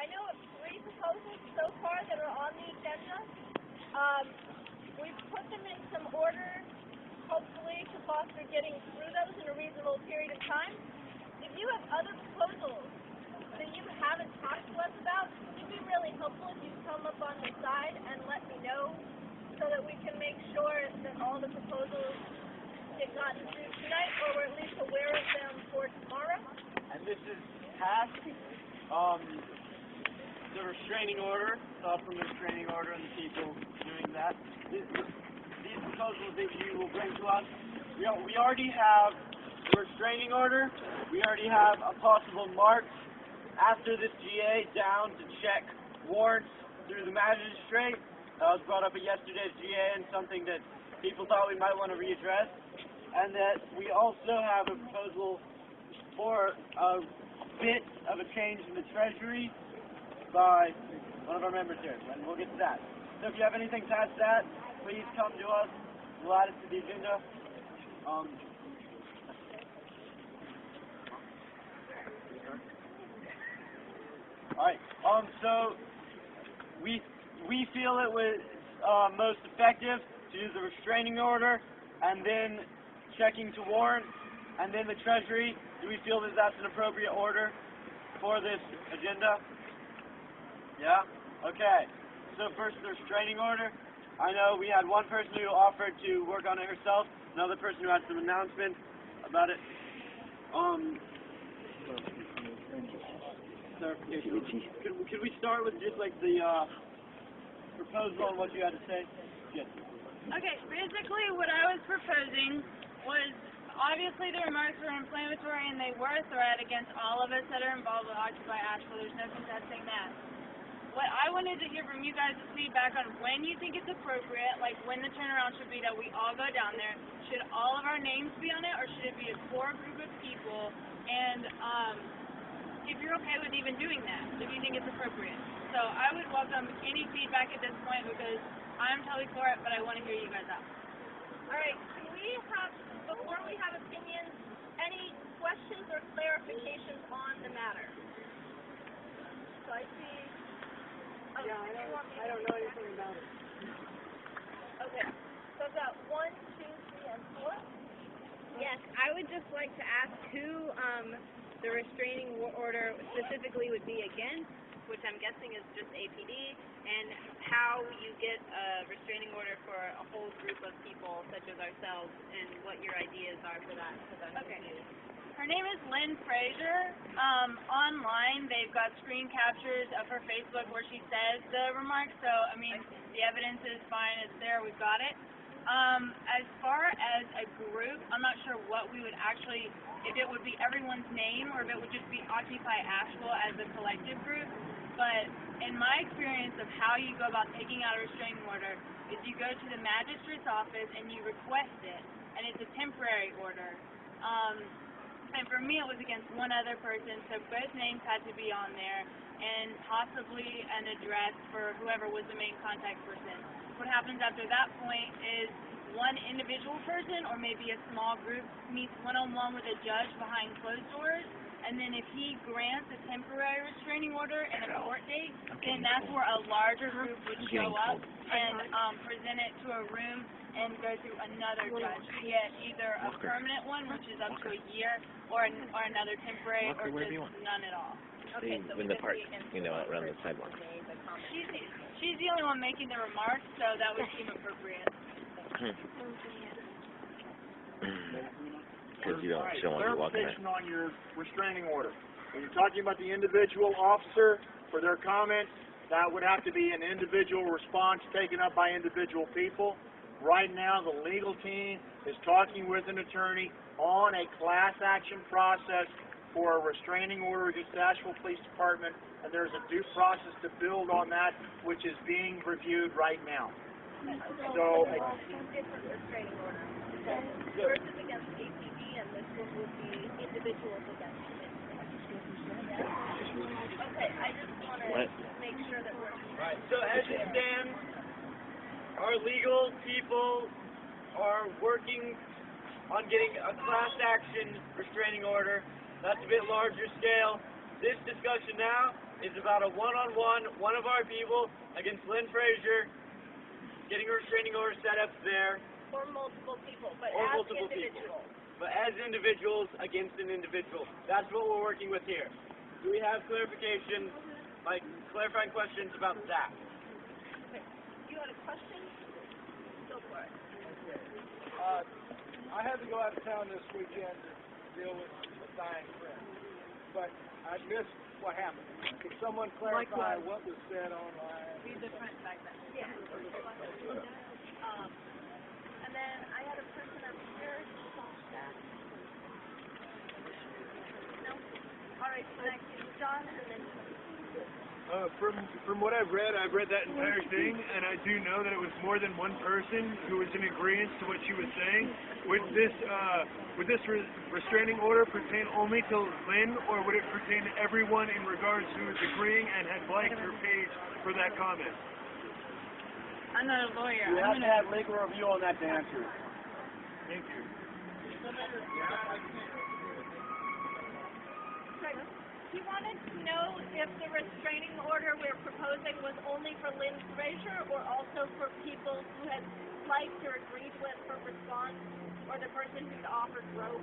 I know of 3 proposals so far that are on the agenda. We've put them in some order, hopefully to foster getting through those in a reasonable period of time. If you have other proposals that you haven't talked to us about, it'd be really helpful if you come up on the side and let me know so that we can make sure that all the proposals get gotten through tonight, or we're at least aware of them for tomorrow. And this is past the restraining order, from the restraining order and the people doing that. These proposals that you will bring to us, we already have the restraining order. We already have a possible march after this GA down to check warrants through the magistrate. That was brought up at yesterday's GA and something that people thought we might want to readdress. And that we also have a proposal for a bit of a change in the Treasury by one of our members here, and we'll get to that. So if you have anything to add to that, please come to us. We'll add it to the agenda. Alright, so we feel it was most effective to use the restraining order and then checking to warrant and then the Treasury. Do we feel that that's an appropriate order for this agenda? Yeah? Okay. So first, the restraining order. I know we had one person who offered to work on it herself, another person who had some announcements about it. Could we start with just like the proposal and what you had to say? Yes. Okay, basically what I was proposing was, obviously the remarks were inflammatory and they were a threat against all of us that are involved with Occupy Asheville. There's no contesting that. What I wanted to hear from you guys is feedback on when you think it's appropriate, like when the turnaround should be that we all go down there. Should all of our names be on it, or should it be a core group of people? And if you're okay with even doing that, if you think it's appropriate. So I would welcome any feedback at this point because I'm totally for it, but I want to hear you guys out. All right, can we have, before we have opinions, any questions or clarifications on the matter? So I see. Oh, yeah, I don't know anything about it. Okay, so I've got 1, 2, 3, and 4. Yes, I would just like to ask who the restraining order specifically would be against, which I'm guessing is just APD, and how you get a restraining order for a whole group of people such as ourselves, and what your ideas are for that. Okay. Her name is Lynn Frazier. Online, they've got screen captures of her Facebook where she says the remarks, so, I mean, the evidence is fine, it's there, we've got it. As far as a group, I'm not sure what we would actually, if it would be everyone's name or if it would just be Occupy Asheville as a collective group, but in my experience of how you go about taking out a restraining order is you go to the magistrate's office and you request it, and it's a temporary order. And for me, it was against one other person, so both names had to be on there, and possibly an address for whoever was the main contact person. What happens after that point is one individual person, or maybe a small group, meets one-on-one with a judge behind closed doors, and then if he grants a temporary restraining order and a court date, then that's where a larger group would show up and present it to a room and go through another judge to get either a permanent one, which is up to a year, or another temporary, or just none at all. Okay, so in the park, around the sidewalk. She's the only one making the remarks, so that would seem appropriate. Because you don't want to be walking clarification on your restraining order. When you're talking about the individual officer for their comments, that would have to be an individual response taken up by individual people. Right now, the legal team is talking with an attorney on a class action process for a restraining order against the Asheville Police Department, and there's a due process to build on that, which is being reviewed right now. So, different restraining orders. Yours is against APD, and this one would be individuals against it. Okay, I just want to make sure that we're... Right, so as it stands, our legal people are working on getting a class action restraining order. That's a bit larger scale. This discussion now is about a one-on-one, one of our people against Lynn Frazier, getting a restraining order set up there. Or multiple people, but Or as multiple individuals. But as individuals against an individual. That's what we're working with here. Do we have clarification, like clarifying questions about that? You had a question? Go for it. I had to go out of town this weekend to deal with a dying friend, but I missed what happened. Could someone clarify what was said online? Be the front back then. Yeah. And then I had a person up here. No? All right, so next is John, and then From what I've read that entire thing, and I do know that it was more than one person who was in agreement to what she was saying. Would this restraining order pertain only to Lynn, or would it pertain to everyone in regards who is agreeing and had liked her page for that comment? I'm not a lawyer. You have to have legal review on that to answer. Thank you. he wanted to know if the restraining order we're proposing was only for Lynn Frazier or also for people who had liked or agreed with her response, or the person who'd offered rope.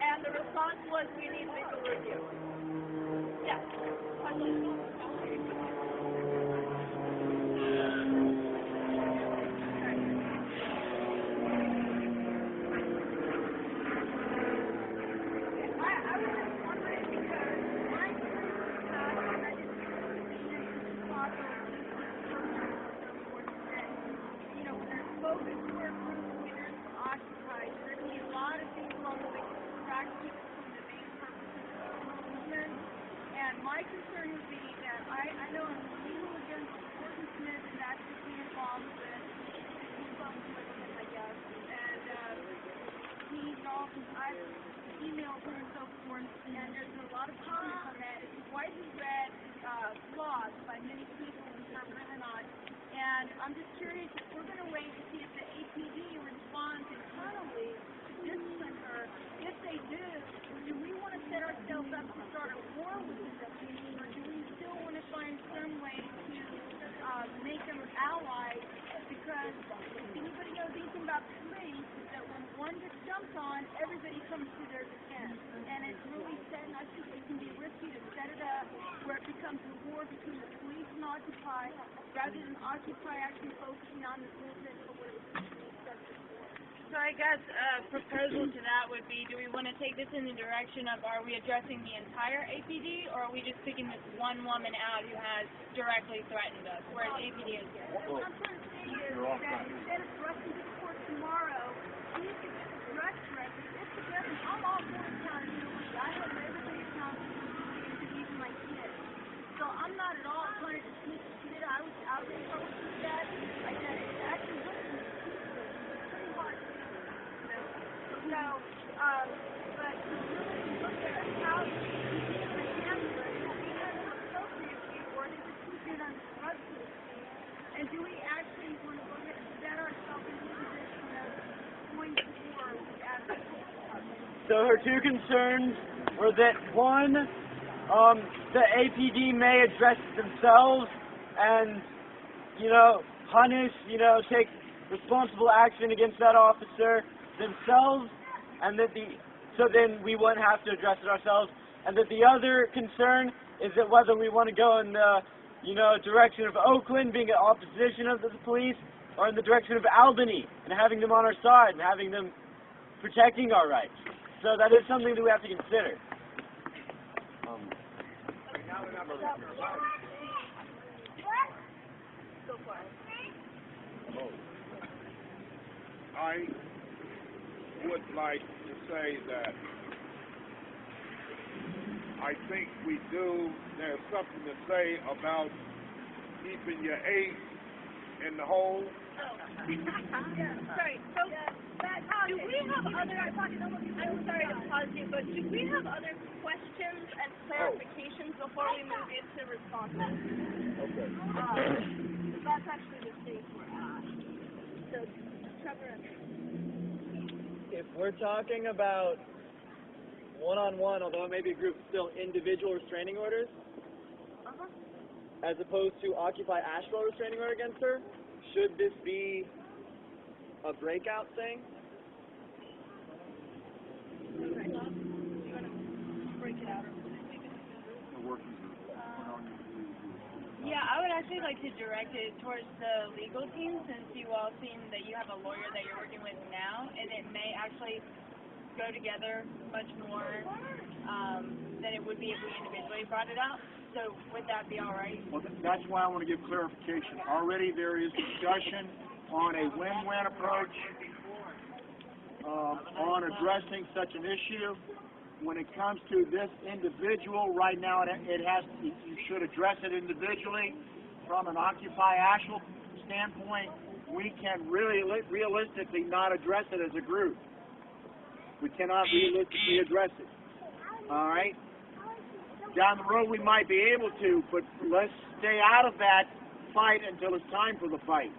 And the response was, we need legal review. Yeah. My concern would be that I know I'm legal against Gordon Smith, and that's what he involved with him, I guess. And he involved, I've emailed her and so forth, and there's a lot of comments on that. It's a widely read blog by many people, interpret or not. And I'm just curious if we're going to wait to see if the APD responds internally to discipline her. If they do we want to set ourselves up to start a war with them, or do we still want to find some way to make them allies? Because if anybody knows anything about the police, is that when one gets jumped on, everybody comes to their defense. And it's really set, and I think it can be risky to set it up where it becomes a war between the police and Occupy, rather than Occupy actually focusing on this movement for what it was set for. So I guess a proposal to that would be, do we want to take this in the direction of, are we addressing the entire APD, or are we just picking this one woman out who has directly threatened us, whereas APD is here? What I'm trying to say is that instead of rushing to court tomorrow, see if it's a direct threat. If it doesn't, I'm all for accountability. I have everybody accountability, including my kids. So I'm not at all trying to dismiss the kid. I was out there with that. I got actually looking at pretty hard. So, but to really look at how you can handle it, we have an appropriate or to just keep it under the rug, so to speak. And do we actually want to go ahead and set ourselves in the position of going to war as a So her two concerns were that, one, the APD may address themselves and, punish, take responsible action against that officer themselves, and that so then we wouldn't have to address it ourselves, and that the other concern is that whether we want to go in the, direction of Oakland being in opposition of the police, or in the direction of Albany and having them on our side and having them protecting our rights. So that is something that we have to consider. I would like to say that I think there's something to say about keeping your ace in the hole. Sorry, so do we have other, I'm sorry to pause you, but do we have other questions and clarifications before we move into responses? Okay. That's actually the stage we're at. So, Trevor, If we're talking about one-on-one, although it may be a group, still individual restraining orders, as opposed to Occupy Asheville restraining order against her? Should this be a breakout thing? Yeah, I would actually like to direct it towards the legal team, since you all seem that you have a lawyer that you're working with now, and it may actually go together much more than it would be if we individually brought it out. So would that be all right? Well, that's why I want to give clarification. Already there is discussion on a win-win approach on addressing such an issue. When it comes to this individual, right now you should address it individually. From an Occupy Asheville standpoint, we can really realistically not address it as a group. We cannot realistically address it. All right? Down the road we might be able to, but let's stay out of that fight until it's time for the fight.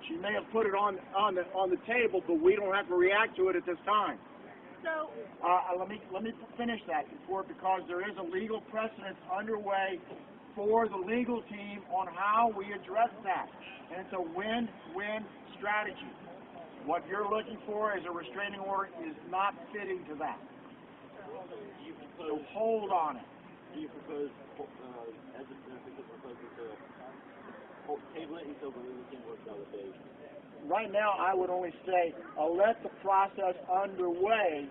She may have put it on the table, but we don't have to react to it at this time. So, let me finish that before, because there is a legal precedent underway for the legal team on how we address that, and it's a win-win strategy. What you're looking for as a restraining order is not fitting to that. So hold on it. Do you propose, as a proposal, to table it until the legal team works out the date? Right now, I would only say let the process underway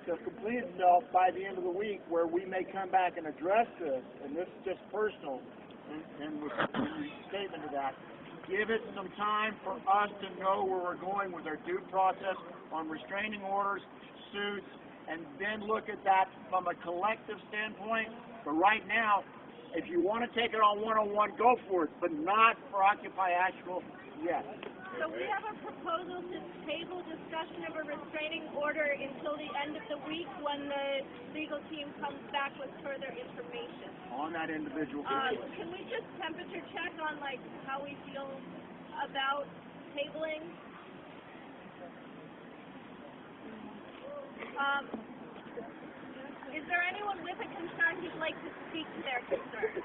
to complete itself by the end of the week, where we may come back and address this, and this is just personal, and with the statement of that. Give it some time for us to know where we're going with our due process on restraining orders, suits, and then look at that from a collective standpoint. But right now, if you want to take it on one-on-one, go for it, but not for Occupy Asheville yet. So we have a proposal to table discussion of a restraining order until the end of the week, when the legal team comes back with further information. On that individual case. Can we just temperature check on how we feel about tabling? Is there anyone with a concern who'd like to speak to their concern?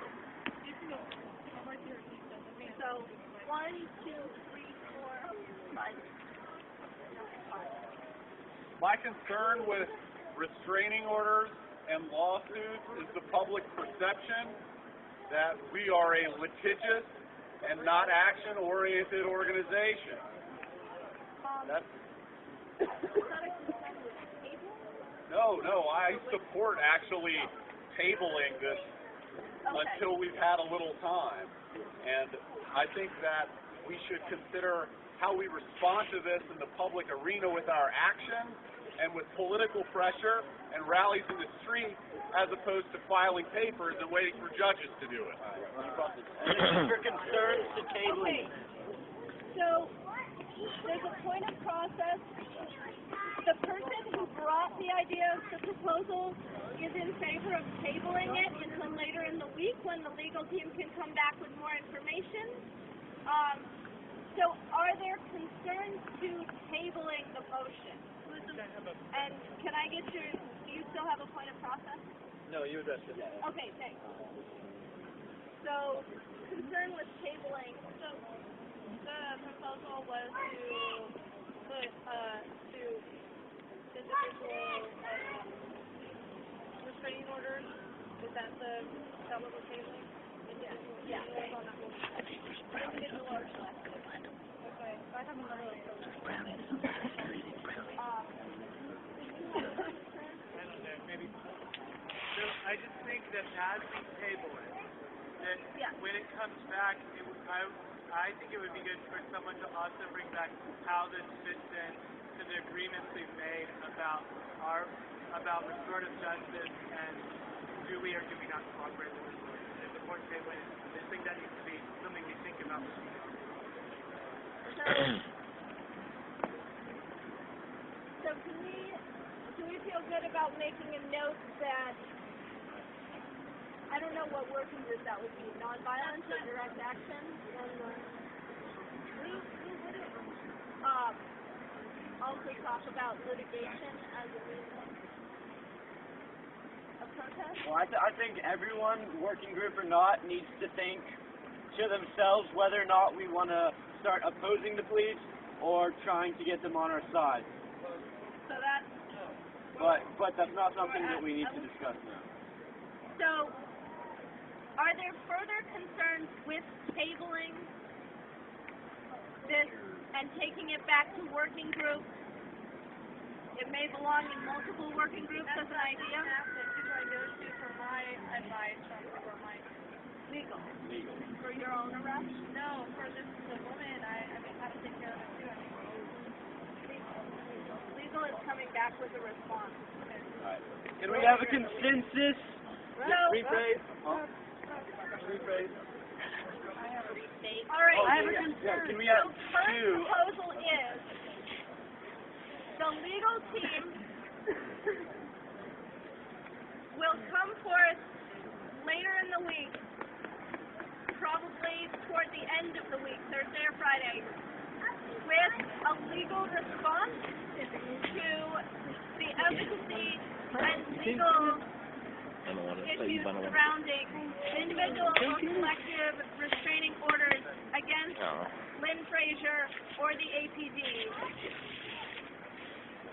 So 1, 2, 3, 4, 5. My concern with restraining orders and lawsuits is the public perception that we are a litigious and not action-oriented organization. No, I support actually tabling this until we've had a little time. And I think that we should consider how we respond to this in the public arena with our actions and with political pressure and rallies in the street, as opposed to filing papers and waiting for judges to do it. Your concerns to tabling. Okay. So there's a point of process. The person who brought the idea of the proposal is in favor of tabling it until later in the week, when the legal team can come back with more information. So are there concerns to tabling the motion? And can I get do you still have a point of process? No, you addressed it. Okay, thanks. So, concern with tabling. So, the proposal was to put to individual restraining orders. Is that what we're tabling? Yeah. Individual or collective. Okay. I have another I just think that as we table it, that when it comes back, I think it would be good for someone to also bring back how this fits in to the agreements we've made about restorative justice, and do we or do we not cooperate with this one. And if the court tabling, I think that needs to be something we think about. So do we feel good about making a note that, I don't know what working group that would be, nonviolence or direct action? Also briefly talk about litigation as a reason of protest? Well, I think everyone, working group or not, needs to think to themselves whether or not we want to start opposing the police or trying to get them on our side. So that's... But that's not something that we need to discuss now. So, are there further concerns with tabling this and taking it back to working groups? It may belong in multiple working groups as an idea. Who do I go to for my advice or my Legal. For your own arrest? no for the woman? I mean, how to take care of it too. I mean, Legal is coming back with a response. Right. Can we have a consensus? No. Rephrase. All right. I have a concern. Can we have So first two? proposal is the legal team will come forth later in the week, probably toward the end of the week, Thursday or Friday, with a legal response to the efficacy and legal issues surrounding individual or collective restraining orders against Lynn Frazier or the APD.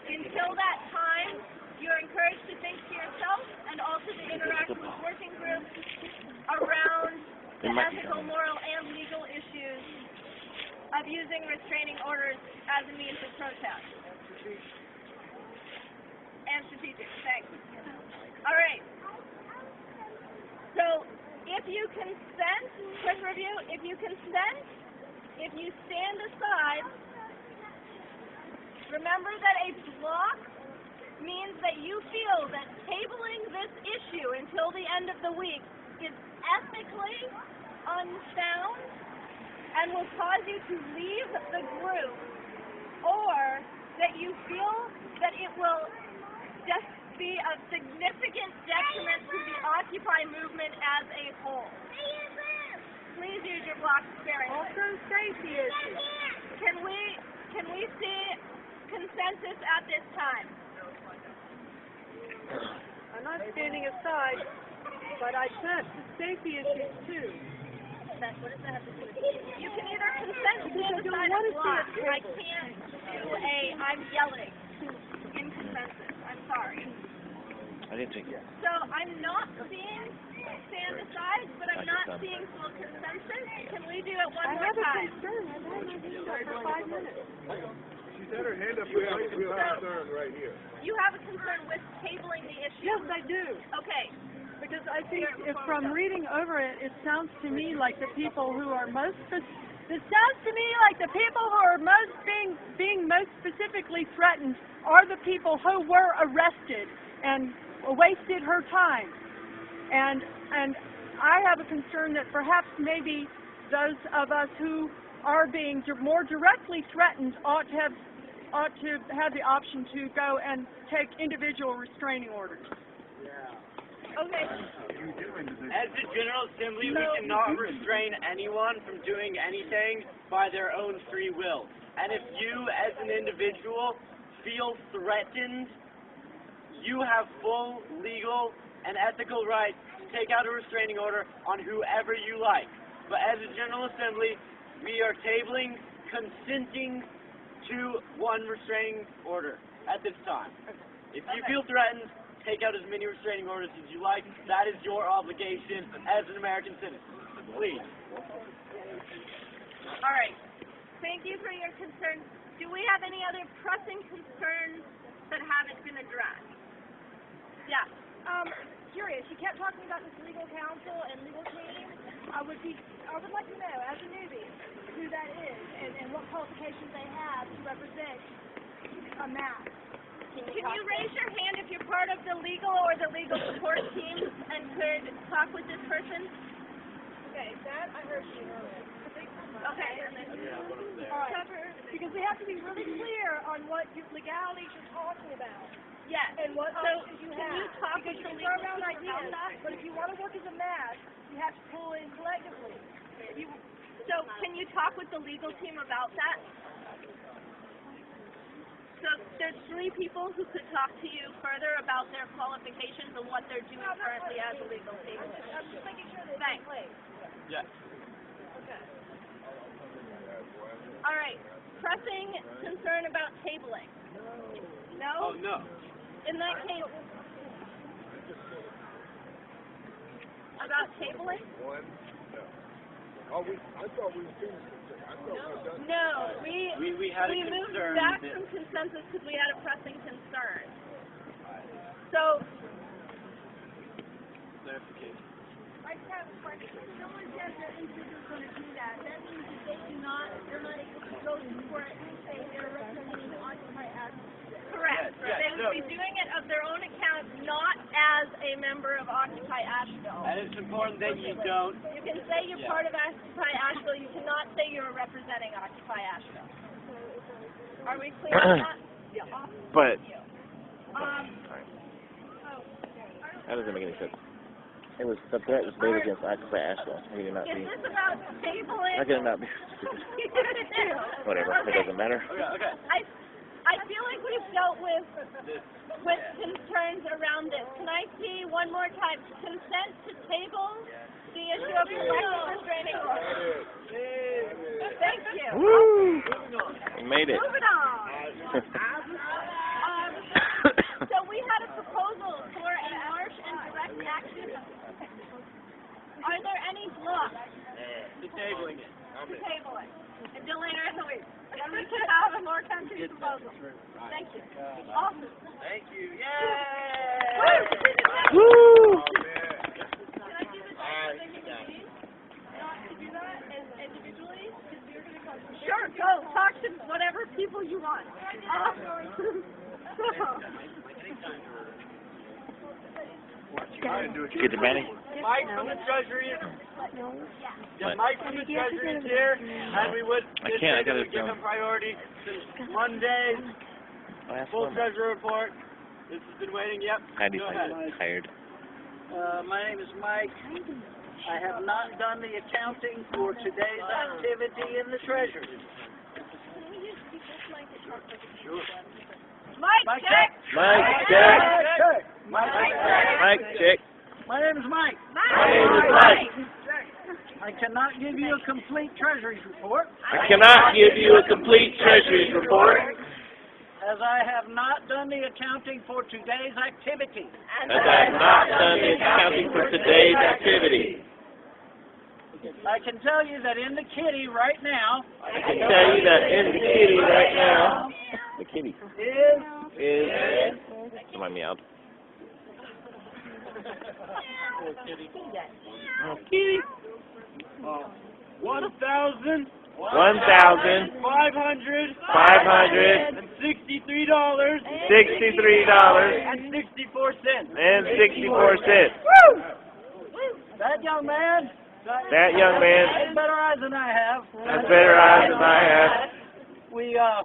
Until that time, you're encouraged to think to yourself and also to interact with working groups around the ethical, moral, and legal issues of using restraining orders as a means of protest. And strategic. Thanks. All right. So, if you consent, quick review, if you consent, if you stand aside, remember that a block means that you feel that tabling this issue until the end of the week is ethically unsound and will cause you to leave the group, or that you feel that it will just be a significant detriment to the Occupy movement as a whole. Please use your block sparingly. Also safety issues. Can we see consensus at this time? I'm not standing aside, but I said the safety issues too. What does that have to do with it? You can either consent to stand aside or block. I can't do I'm yelling in consensus. I'm sorry. I didn't think that. So I'm not seeing stand aside, but I'm not seeing full consensus. Can we do it one more time? I've had my hand up for 5 minutes. She's had her hand up for a real concern right here. You have a concern with tabling the issue? Yes, I do. Okay. Because I think if from reading over it, it sounds to me like the people who are most being most specifically threatened are the people who were arrested and wasted her time. And I have a concern that perhaps maybe those of us who are being more directly threatened ought to have the option to go and take individual restraining orders. Okay. As the General Assembly, we cannot restrain anyone from doing anything by their own free will. And if you, as an individual, feel threatened, you have full legal and ethical right to take out a restraining order on whoever you like. But as a General Assembly, we are tabling, consenting to one restraining order at this time. If you feel threatened, take out as many restraining orders as you like. That is your obligation as an American citizen. Please. All right. Thank you for your concern. Do we have any other pressing concerns that haven't been addressed? Yeah. Curious. You kept talking about this legal counsel and legal team. I would like to know, as a newbie, who that is and what qualifications they have to represent a mass. Can you raise your hand if you're part of the legal or the legal support team and could talk with this person? Okay, that I heard you earlier. Okay. All right. Because we have to be really clear on what legalities you're talking about. Yes. And what options you have. Can you talk because with you the can legal throw around team about ideas, that? but if you want to work as a mass, you have to pull in collectively. So can you talk with the legal team about that? So there's 3 people who could talk to you further about their qualifications and what they're doing currently as a legal table. I'm just making sure that it's played. Yes. Okay. All right. Pressing concern about tabling. No? Oh, no. In that case, about tabling? Oh, I thought we finished it. I thought we were done. No, we had a moved concern back that- from consensus because we had a pressing concern. So, Clarification. I just have a question. Someone says that individual's going to do that. That means that they're not able to go to court and say they're representing the Occupy Asheville. correct. Yes, They would be doing it of their own account, not as a member of Occupy Asheville. And it's important that you don't. You can say you're part of Occupy Asheville. You cannot say you're representing Occupy Asheville. Are we clear on that? Yeah. But Um, that doesn't make any sense. It was the threat was made against Occupy Asheville. He did not is be. this about tabling? How can it not be? Whatever. It Okay. doesn't matter. Okay. I feel like we've dealt with concerns around this. Can I see one more time? Consent to table the issue of collective restraining order. Thank you. Woo! We made it. Moving on. So we had a proposal for a harsh and direct action. Are there any blocks To tabling it. to table it until later in the week? And we can have a more concrete proposal. Thank you. Awesome. Thank you. Yay! Woo! Can I do the DVDs? Not to do that as individually? Because we're going to come. Sure, go. Talk to whatever people you want. Get the Manny. Mike from the Treasury is Mike from the Treasury is here, and we would I can't. I gotta give him priority since Monday's full Treasury report. This has been waiting. Yep. Heidi's Go ahead. tired. My name is Mike. I have not done the accounting for today's activity in the Treasury. Mike, check. Mike, check. Mike, check. My name is Mike. My name is Mike. I cannot give you a complete Treasury report, I cannot give you a complete Treasury report as I have not done the accounting for today's activity. as I have not done the accounting for today's activity. I can tell you that in the kitty right now I can tell you that in the kitty right now, the kitty is somebody meowed. Oh, kitty. $1,563 $563 and 64 cents. that young man That young man has better eyes than I have. has better eyes than I have. We are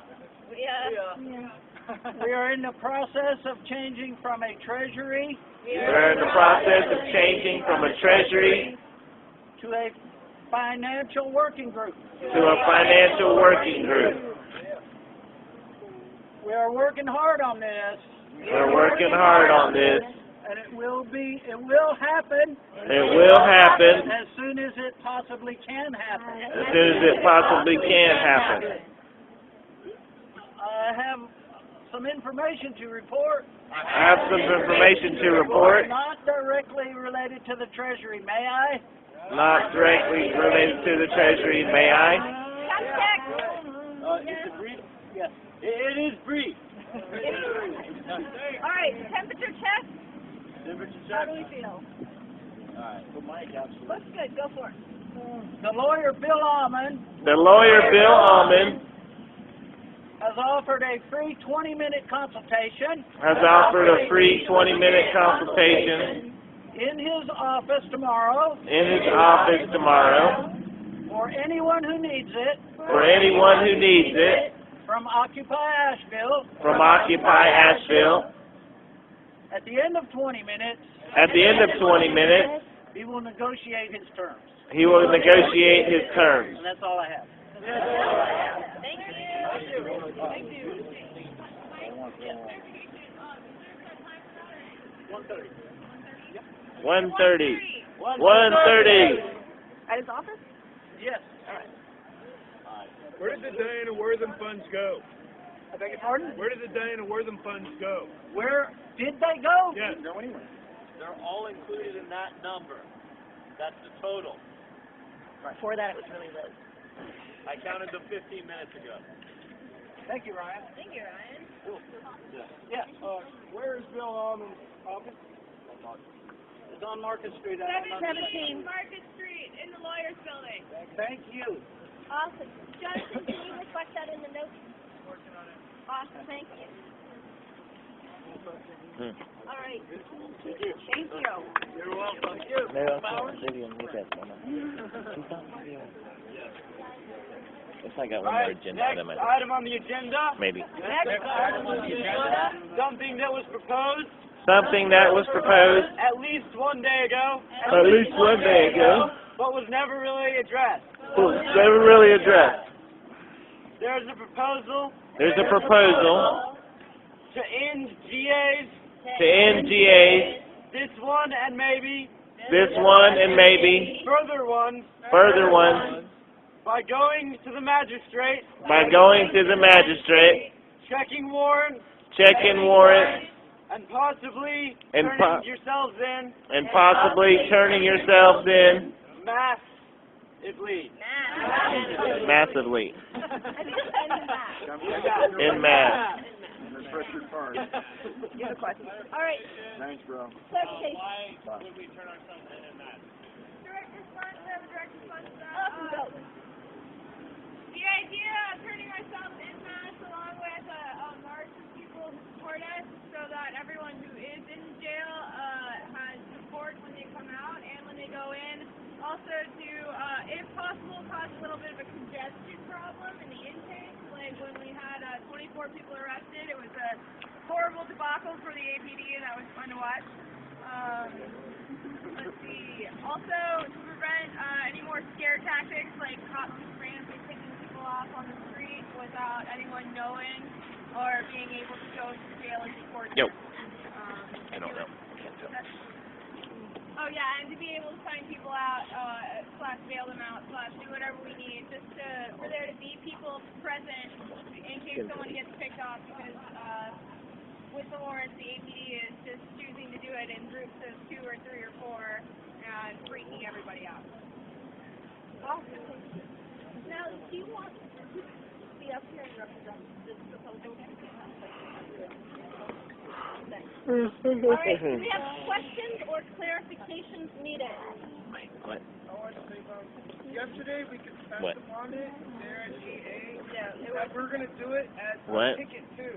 in the process of changing from a treasury We're in the process of changing from a treasury to a financial working group. to a financial working group. We are working hard on this, We're working hard on this. and it will happen It will happen as soon as it possibly can happen. as soon as it possibly can happen. I have some information to report. I have some information to report, Not directly related to the treasury, may I? not directly related to the treasury, may I? Is it brief? Yes. It is brief. All right, temperature check. Temperature How check. do we feel? Alright. Looks good. Go for it. The lawyer, Bill Almond, The lawyer, Bill Almond, has offered a free 20-minute consultation has offered a free 20-minute consultation in his office tomorrow in his office tomorrow for anyone who needs it for anyone who needs it from Occupy Asheville. from Occupy Asheville. At the end of 20 minutes, At the end of 20 minutes, he will negotiate his terms. he will negotiate his terms. And that's all I have. Thank you. Thank you. 1:30. 1:30. At his office? Yes. All right. Where did the Diana Wortham funds go? I beg your pardon? Where did the Diana Wortham funds go? Where did they go? Yes. Go anywhere. They're all included in that number. That's the total. Before that, it was really low. I counted them 15 minutes ago. Thank you, Ryan. Thank you, Ryan. Yes. Where is Bill Almond's office? It's on Market Street. 17 Market Street in the lawyer's building. Thank you. Awesome. Jonathan, can you reflect that in the notes? Working on it. Awesome. Thank you. All right. Thank you. You're welcome. Guess I got one more agenda Next item. item on the agenda. Maybe. Next item on the agenda. Something that was proposed Something that was proposed at least one day ago. at least one day ago But was never really addressed. was never really addressed. There's a proposal There's a proposal to end GAs. to end GAs, This one and maybe this one and maybe further ones further ones, by going to the magistrate, by going to the magistrate, checking warrants, checking warrants, and possibly And turning yourselves in and possibly turning yourselves in massively. massively. In mass. Press your card. All right. Thanks, bro. Clarification. Why would we turn ourselves in and that? Direct response, we have a direct response to that. Awesome. Go. The idea of turning ourselves in mass along with a march of people who support us so that everyone who is in jail has support when they come out and when they go in. Also to, if possible, cause a little bit of a congestion problem in the intake. Like when we had 24 people arrested, it was a horrible debacle for the APD and that was fun to watch. Let's see. Also, to prevent any more scare tactics like cops just randomly picking people off on the street without anyone knowing or being able to go to jail and report them. I don't know. Can't tell. Oh yeah, and to be able to find people out, / bail them out, / do whatever we need, just for there to be people present in case someone gets picked off, because with the warrants, the APD is just choosing to do it in groups of 2 or 3 or 4 and freaking everybody out. Awesome. Now, do you want to be up here and represent this proposal? All right, do we have questions or clarifications needed? What? I want to say yesterday we could spend What? upon it there at GA. Yeah. And we're going to do it as What? a ticket too.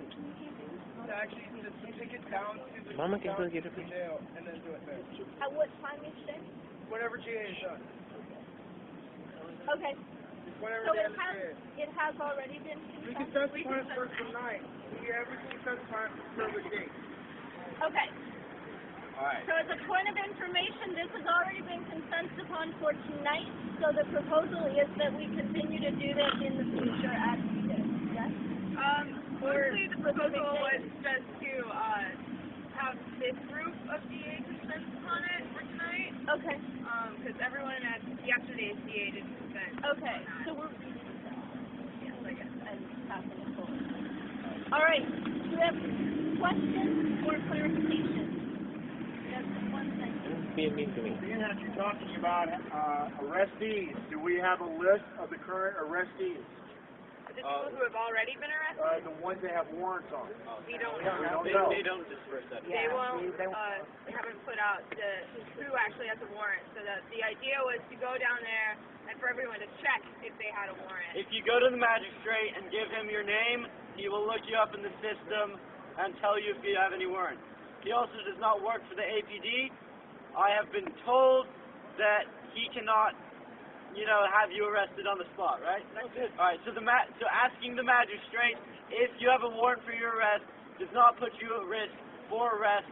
To actually just take it down to the Mama can go get it. jail and then do it there. At what time each day? Whatever GA is done. Okay. Whatever So day it has already been we can set time for tonight. We can set time for the date. Okay. Alright. So as a point of information, this has already been consented upon for tonight. So the proposal is that we continue to do this in the future as we did. Yes? Mostly the proposal was just to have this group of GA consent upon it for tonight. Okay. Because everyone at yesterday's GA didn't consent. Okay. So we're reading this out. Yes, I guess. And passing it forward. All right. Do we have questions or clarifications? That's one thing. Being mean to me. Being that you're talking about arrestees, do we have a list of the current arrestees? The people who have already been arrested, The ones that have warrants on. we don't We know. don't know. They don't disperse that. They won't, they haven't put out who actually has a warrant. So the idea was to go down there and for everyone to check if they had a warrant. If you go to the magistrate and give him your name, he will look you up in the system and tell you if you have any warrants. He also does not work for the APD. I have been told that he cannot, have you arrested on the spot, right? That's it. All right. So so asking the magistrate if you have a warrant for your arrest does not put you at risk for arrest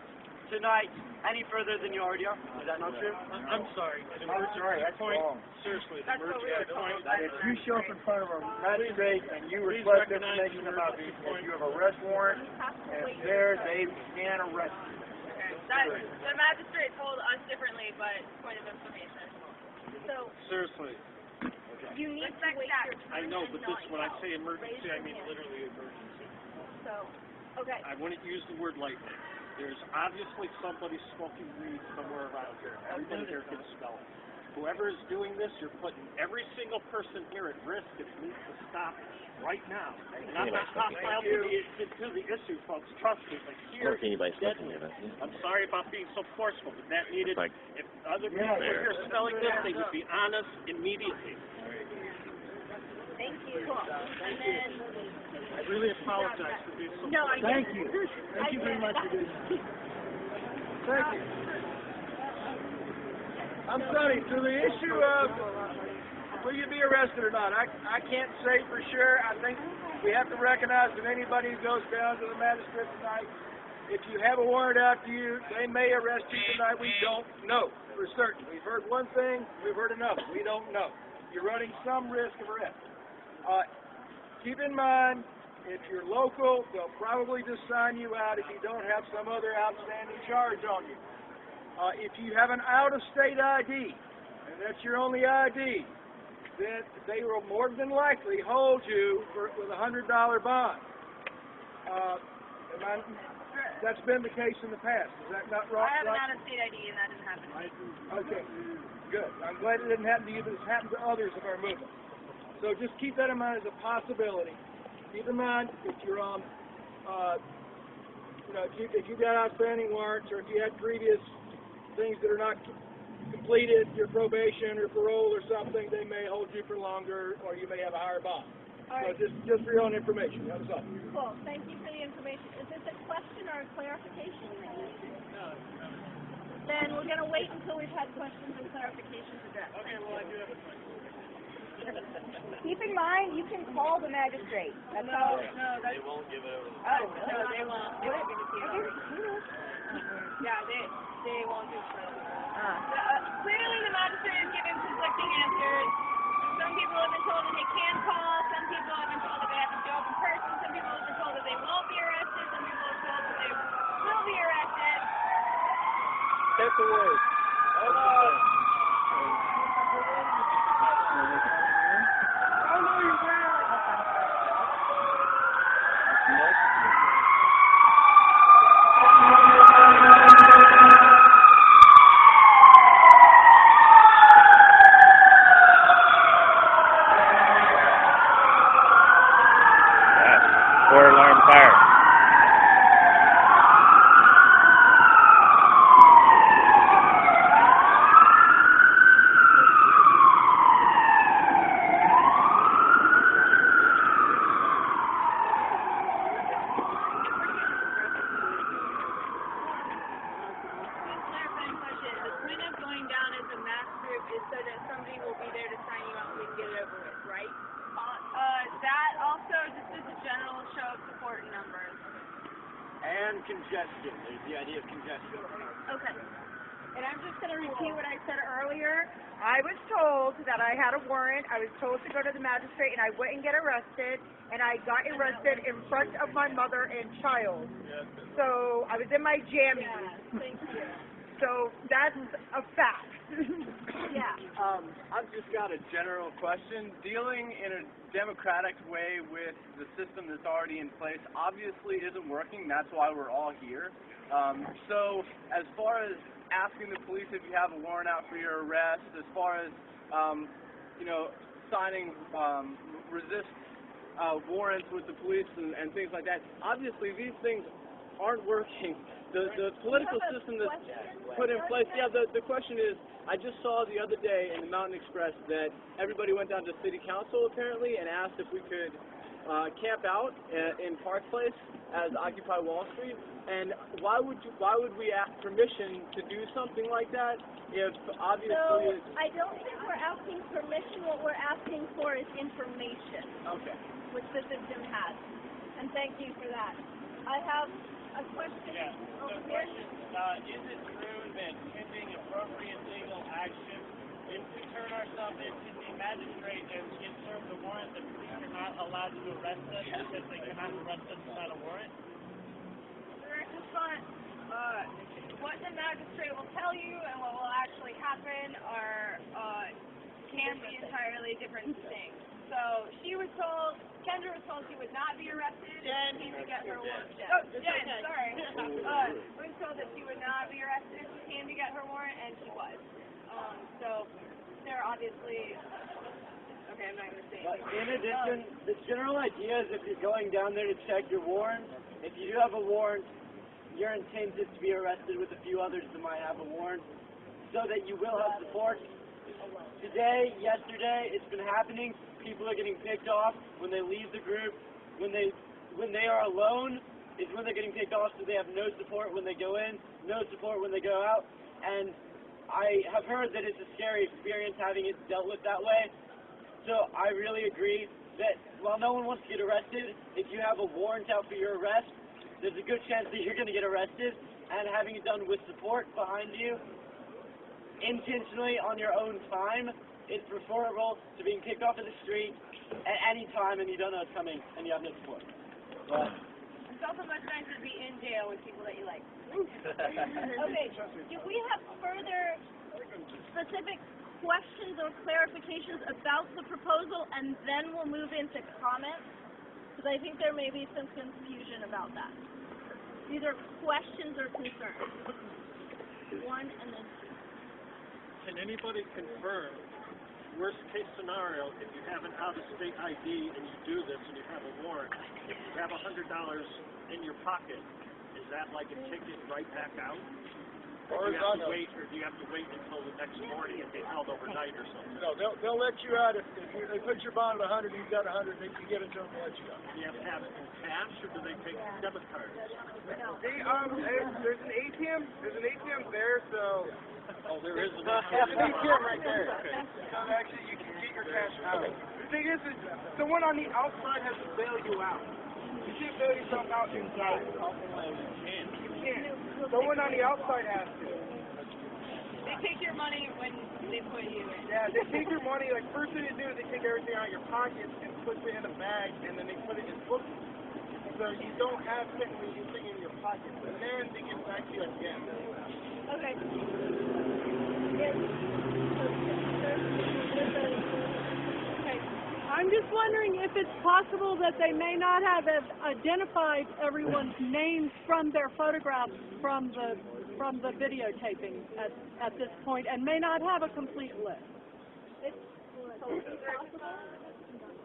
tonight any further than you already are. Is that not true? I'm sorry. An I'm sorry, that's point. wrong. Seriously, That's what we were told. If you show up in front of a magistrate and you request information about these, and you have a arrest warrant, and it's there, they can arrest you. Okay. The magistrate told us differently, but point of information. So Seriously. you need to wait your turn. I know, but and this, not when I yell. say emergency, I Raise mean your hand. literally emergency. So, okay. I wouldn't use the word lightly. There's obviously somebody smoking weed somewhere around here. Everybody here can smell it. Whoever is doing this, you're putting every single person here at risk. It needs to stop right now. And I'm not hostile to the issue, folks. Trust me. But here, I'm sorry about being so forceful, but that needed. If other people were here smelling this, they would be on us immediately. Thank you. And then, I really apologize for being so. no, I Thank get you. it. Thank you very much for doing that. Thank you. I'm Sonny. To the issue of will you be arrested or not, I can't say for sure. I think we have to recognize that anybody who goes down to the magistrate tonight, if you have a warrant out to you, they may arrest you tonight. We don't know for certain. We've heard one thing, we've heard another. We don't know. You're running some risk of arrest. Keep in mind, if you're local, they'll probably just sign you out if you don't have some other outstanding charge on you. If you have an out-of-state ID, and that's your only ID, then they will more than likely hold you with a $100 bond. That's been the case in the past. Is that not right? I have an out-of-state ID, and that didn't happen to me. Okay, good. I'm glad it didn't happen to you, but it's happened to others of our movement. So just keep that in mind as a possibility. Keep in mind if you're on, if you've got outstanding warrants or if you had previous things that are not completed, your probation or parole or something, they may hold you for longer or you may have a higher bond. All right. So just for your own information, that was all. Cool. Thank you for the information. Is this a question or a clarification? Then we're going to wait until we've had questions and clarifications addressed. Okay, well, I do have a question. Keep in mind, you can call the magistrate. That's all. No, They won't give it over. Oh, no, they won't. They won't give it to you. Yeah, they won't do so. Clearly, the magistrate is giving conflicting answers. Some people have been told that they can call. Some people have been told that they have to show up in person. Some people have been told that they won't be arrested. Some people have been told that they will be arrested. Take the word. Four-alarm fire. Clarifying question. The point of going down as a mass group is so that somebody will be there to sign you out and we can get it over with, right? That also just as a general show of support in numbers. And congestion. There's the idea of congestion. Okay. And I'm just going to repeat what I said earlier. I was told that I had a warrant. I was told to go to the magistrate, and I wouldn't get arrested. And I got arrested in front of my mother and child. So I was in my jammies. Thank you. So that's a fact. Yeah. I've just got a general question. Dealing in a democratic way with the system that's already in place obviously isn't working. That's why we're all here. So as far as asking the police if you have a warrant out for your arrest, as far as, signing resist warrants with the police and things like that, obviously these things aren't working. The political system that's put in place, the question is, I just saw the other day in the Mountain Express that everybody went down to City Council apparently and asked if we could camp out in Park Place as Occupy Wall Street. And why would we ask permission to do something like that if obviously... So I don't think we're asking permission. What we're asking for is information. Okay. Which the system has. And thank you for that. I have a question Yeah. over So here. question, is it true that pending appropriate legal action, if we turn ourselves into the magistrate and get served a warrant, the police are not allowed to arrest us because they cannot arrest us without a warrant? Direct response, what the magistrate will tell you and what will actually happen can be entirely different things. So she was told, Kendra was told she would not be arrested. Jen, he would get her warrant. Oh, Jen, sorry. Was told that she would not be arrested. She came to get her warrant, and she was. So they're obviously. Okay, I'm not going to say But anything. in addition, the general idea is if you're going down there to check your warrant, if you do have a warrant, your intent is to be arrested with a few others that might have a warrant, so that you will have support. Today, yesterday, it's been happening. People are getting picked off when they leave the group. When they are alone is when they're getting picked off, so they have no support when they go in, no support when they go out. And I have heard that it's a scary experience having it dealt with that way. So I really agree that while no one wants to get arrested, if you have a warrant out for your arrest, there's a good chance that you're going to get arrested, and having it done with support behind you, intentionally on your own time, it's preferable to being kicked off of the street at any time and you don't know it's coming and you have no support. But It's also much nicer to be in jail with people that you like. Okay, do we have further specific questions or clarifications about the proposal, and then we'll move into comments? Because I think there may be some confusion about that. These are questions or concerns. One and then two. Can anybody confirm, worst case scenario, if you have an out-of-state ID and you do this and you have a warrant, if you have $100 in your pocket, is that like a ticket right back out? Or do you have to wait, until the next morning and be held overnight or something? No, they'll let you out if they put your bond at 100, you've got 100, they can get it until they let you out. Do you have to have it in cash or do they take debit cards? There's an ATM. There's an ATM there, so. Oh, there is an ATM right there. So actually, you can get your cash out. The thing is the one on the outside has to bail you out. You can't bail yourself out inside. You can't. The one on the outside has to. They take your money when they put you in. Yeah, they take your money. Like, first thing they do is they take everything out of your pockets and put it in a bag, and then they put it in books. So you don't have technically anything in your pocket. And then they give it back to you at the end. Okay. I'm just wondering if it's possible that they may not have identified everyone's names from their photographs from the videotaping at this point, and may not have a complete list. It's totally possible.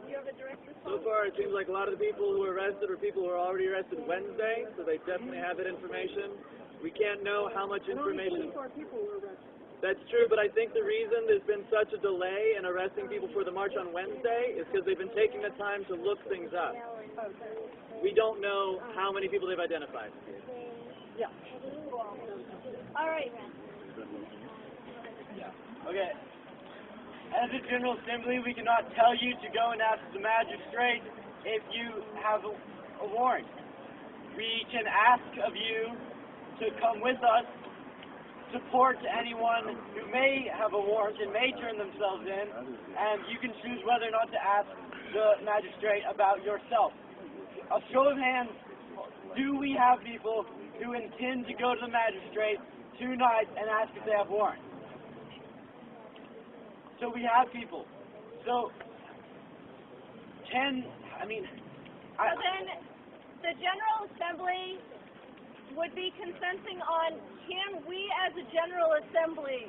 You have a direct response? so far, it seems like a lot of the people who were arrested were people who were already arrested Wednesday, so they definitely have that information. We can't know how much information. People were arrested. That's true, but I think the reason there's been such a delay in arresting people for the march on Wednesday is because they've been taking the time to look things up. We don't know how many people they've identified. Yeah. All right. Okay. As a General Assembly, we cannot tell you to go and ask the magistrate if you have a warrant. We can ask of you to come with us, support anyone who may have a warrant and may turn themselves in, and you can choose whether or not to ask the magistrate about yourself. A show of hands, do we have people who intend to go to the magistrate tonight and ask if they have warrants? So we have people. So, So then, the General Assembly would be consenting on, can we as a General Assembly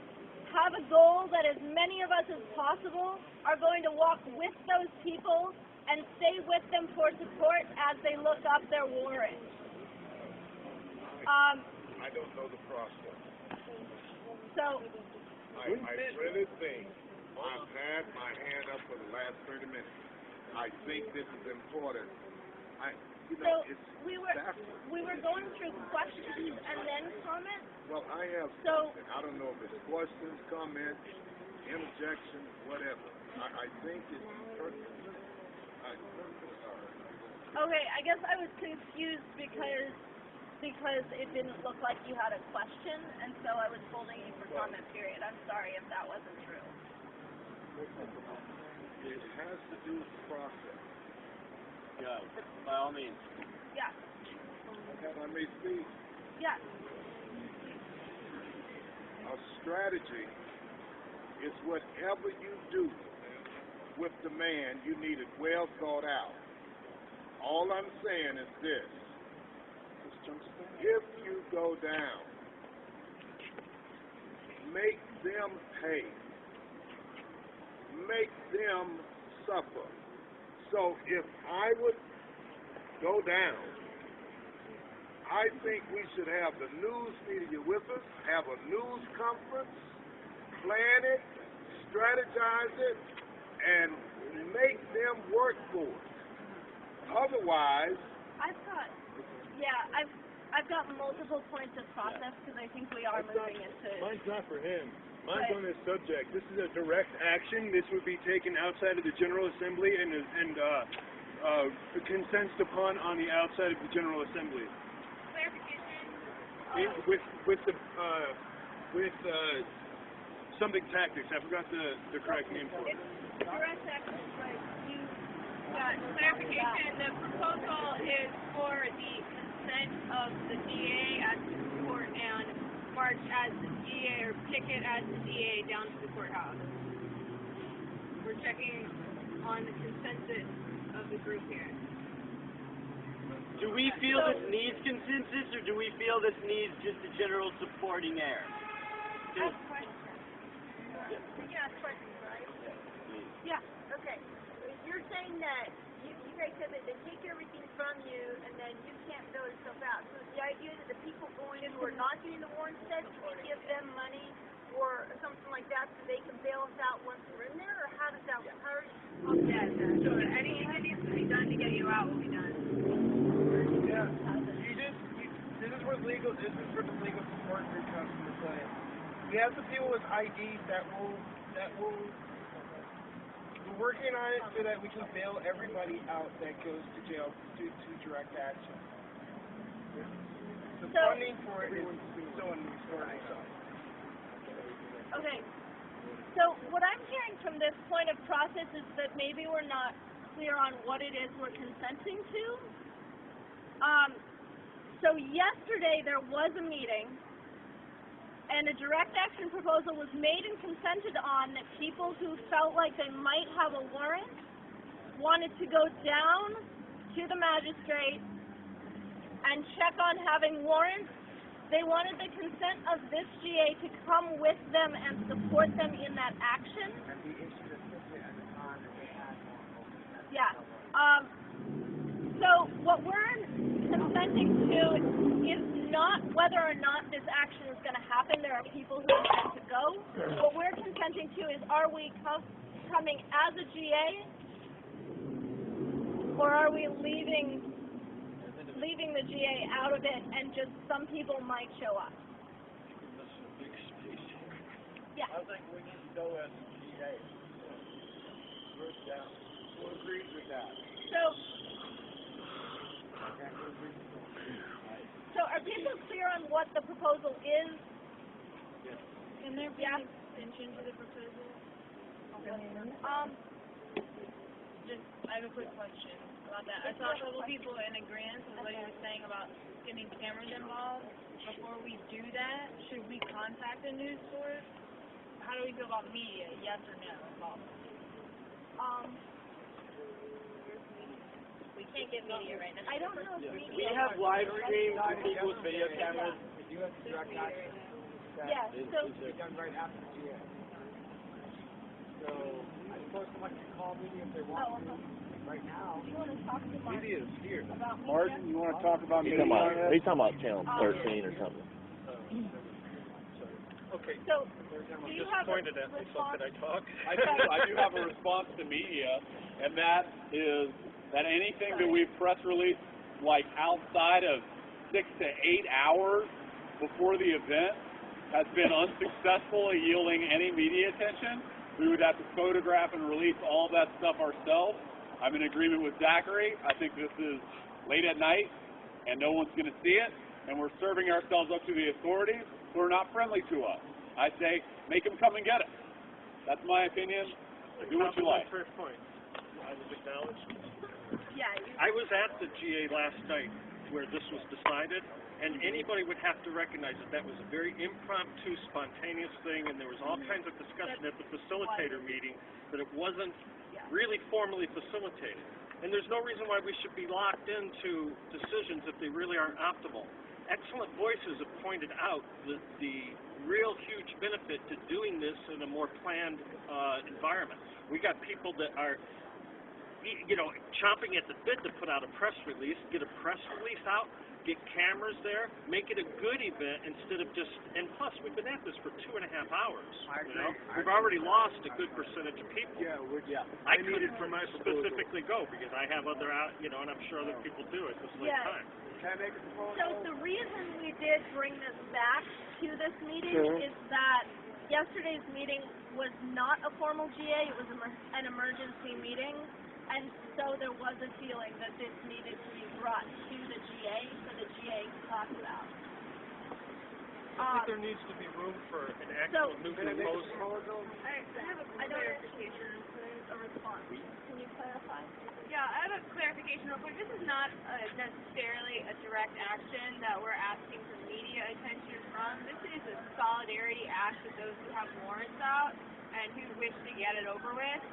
have a goal that as many of us as possible are going to walk with those people and stay with them for support as they look up their warrant? I don't know the process. So, I really think I've had my hand up for the last 30 minutes. I think this is important. we were going through questions and then comments. Well, I have something. I don't know if it's questions, comments, interjections, whatever. I think it's pertinent. Okay, I guess I was confused because because it didn't look like you had a question, and so I was holding you for comment period. I'm sorry if that wasn't true. It has to do with the process. Go, by all means. Yeah. And I may speak. Yeah. A strategy is whatever you do with the man, you need it well thought out. All I'm saying is this. If you go down, make them pay. Make them suffer. So if I would go down, I think we should have the news media with us, have a news conference, plan it, strategize it, and make them work for it. Otherwise, I've got multiple points of process because I think we are moving into. Mine's not for him. Mine's on this subject. This is a direct action. This would be taken outside of the General Assembly and consented upon on the outside of the General Assembly. With something tactics. I forgot the correct name for it. Direct action, right? You got clarification. The proposal is for the consent of the DA as to the court and march as the DA or picket as the DA down to the courthouse. We're checking on the consensus of the group here. Do we feel this needs consensus, or do we feel this needs just a general supporting air? Ask questions. We can ask questions, right? Yeah. Okay. You're saying that you guys said that they take everything from you, and then you can't bail yourself out. So the idea that the people going in who are not getting the warrant said, we give them money or something like that so they can bail us out once we're in there, or how does that work? How are you? Yes. So anything that needs to be done to get you out will be done. Yeah. This is where this is where the legal support group comes into play. We have some people with IDs that will. We're working on it so that we can bail everybody out that goes to jail due to direct action. The funding for it is still in the story. Okay. So what I'm hearing from this point of process is that maybe we're not clear on what it is we're consenting to. So yesterday there was a meeting, and a direct action proposal was made and consented on that people who felt like they might have a warrant wanted to go down to the magistrate and check on having warrants. They wanted the consent of this GA to come with them and support them in that action. Yeah. So what we're consenting to is not whether or not this action is going to happen. There are people who intend to go. What we're consenting to is, are we coming as a GA, or are we leaving the GA out of it and just some people might show up? This is a big space. Yeah. I think we need to go as a GA. Yeah. Who agrees with that? So are people clear on what the proposal is? Yes. Can there be an extension to the proposal? I have a quick question about that. I saw a couple people in agreement with what he was saying about getting cameras involved. Before we do that, should we contact a news source? How do we feel about media? Yes or no involvement? We can't get media right now. I don't know if We have live streams with people with video cameras. You have to direct action. Yeah, so It's done right after the GA. So I suppose someone can call media if they want to. Right now. do you want to talk to Mark Media is here. about media? Martin, you want to talk about He's media? talking about channel 13 or something. Okay. So do you Just have pointed a at me, so response? could I talk? I do have a response to media, and that is that anything that we've press released, like outside of 6 to 8 hours before the event, has been unsuccessful at yielding any media attention. We would have to photograph and release all of that stuff ourselves. I'm in agreement with Zachary. I think this is late at night, and no one's going to see it. and we're serving ourselves up to the authorities who are not friendly to us. I say, make them come and get us. That's my opinion. Do what you like. First point. I was acknowledged. Yeah. I was at the GA last night where this was decided, and anybody would have to recognize that that was a very impromptu, spontaneous thing, and there was all kinds of discussion at the facilitator meeting that it wasn't really formally facilitated. And there's no reason why we should be locked into decisions if they really aren't optimal. Excellent voices have pointed out that the real huge benefit to doing this in a more planned environment. We got people that are, chomping at the bit to put out a press release, get a press release out, get cameras there, make it a good event instead of just, and plus we've been at this for 2.5 hours. We've already lost a good percentage of people. I couldn't specifically go because I have other, and I'm sure other people do at this late time. Can I make a proposal? So the reason we did bring this back to this meeting is that yesterday's meeting was not a formal GA, it was an emergency meeting, and so there was a feeling that this needed to be brought to the GA for the GA to talk about. I think there needs to be room for an actual new proposal. I don't have a response. Can you clarify? Yeah, I have a clarification real quick. This is not necessarily a direct action that we're asking for media attention from. This is a solidarity act with those who have warrants out and who wish to get it over with.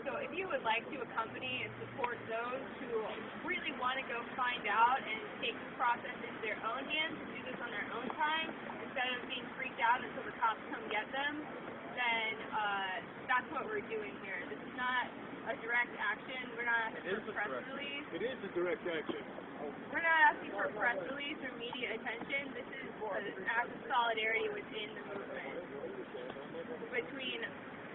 So if you would like to accompany and support those who really want to go find out and take the process into their own hands and do this on their own time instead of being freaked out until the cops come get them, then that's what we're doing here. This is not a direct action. We're not asking for a press release. It is a direct action. We're not asking for a press release or media attention. This is an act of solidarity within the movement between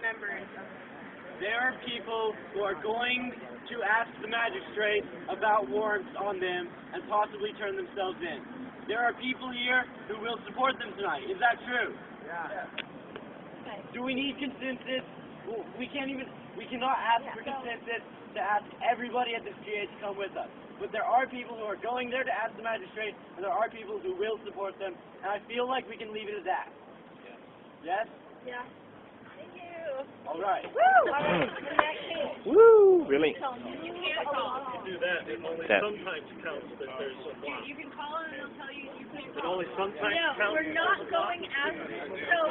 members of the There are people who are going to ask the magistrate about warrants on them and possibly turn themselves in. There are people here who will support them tonight. Is that true? Yeah. Do we need consensus? We cannot ask for consensus to ask everybody at this GA to come with us. But there are people who are going there to ask the magistrate, and there are people who will support them, and I feel like we can leave it at that. Yes? Yeah. Thank you. All right. Woo! All right, the next meeting. Woo! Really? You can't call. Do that. It only sometimes counts that there's a block. You can call and it'll tell you you can't It call. only sometimes No, counts. we're not going as, so,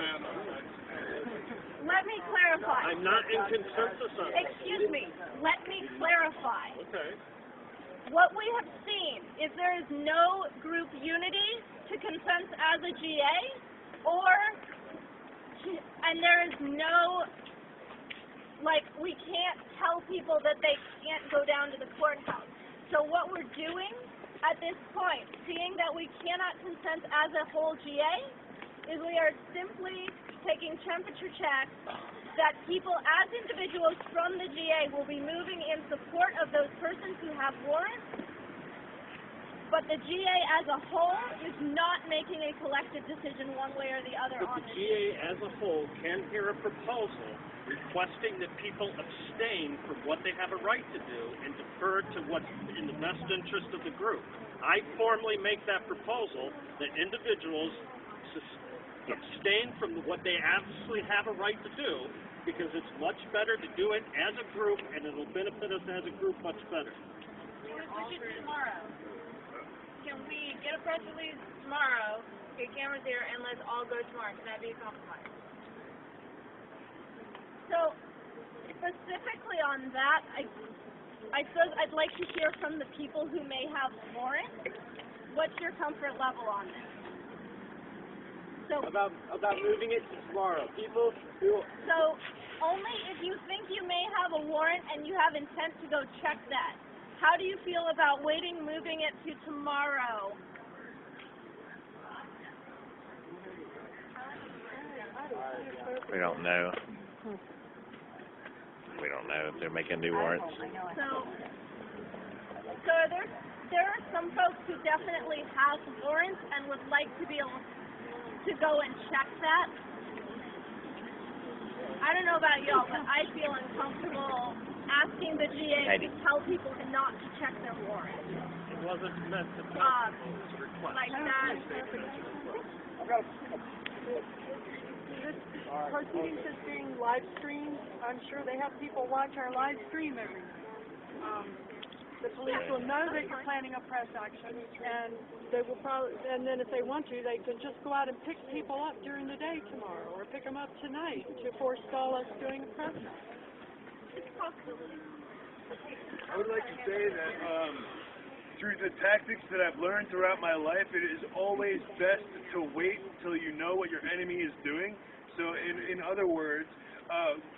let me clarify. I'm not in consensus on this. Excuse me, let me clarify. Okay. What we have seen is there is no group unity to consent as a GA, and there is no, we can't tell people that they can't go down to the courthouse. So what we're doing at this point, seeing that we cannot consent as a whole GA, is we are simply taking temperature checks that people as individuals from the GA will be moving in support of those persons who have warrants, but the GA as a whole is not making a collective decision one way or the other But on the this. GA as a whole can hear a proposal requesting that people abstain from what they have a right to do and defer to what's in the best interest of the group. I formally make that proposal that individuals abstain from what they absolutely have a right to do because it's much better to do it as a group and it'll benefit us as a group much better. We're going to push it tomorrow. Can we get a press release tomorrow, get cameras there, and let's all go tomorrow? Can that be a compromise? So, specifically on that, I suppose I'd like to hear from the people who may have warrants. What's your comfort level on this? So, About moving it to tomorrow. People who... So, only if you think you may have a warrant and you have intent to go check that. How do you feel about moving it to tomorrow? We don't know. We don't know if they're making new warrants. So there are some folks who definitely have warrants and would like to be able to go and check that. I don't know about y'all, but I feel uncomfortable asking the GA to tell people not to check their warrants. wasn't meant to be. Like that. This proceedings is being live streamed. I'm sure they have people watch our live stream every night. The police will know that you're planning a press action, and they will probably, and then if they want to, they can just go out and pick people up during the day tomorrow, or pick them up tonight to forestall us doing a press action. I would like to say that through the tactics that I've learned throughout my life, it is always best to wait until you know what your enemy is doing. So in other words,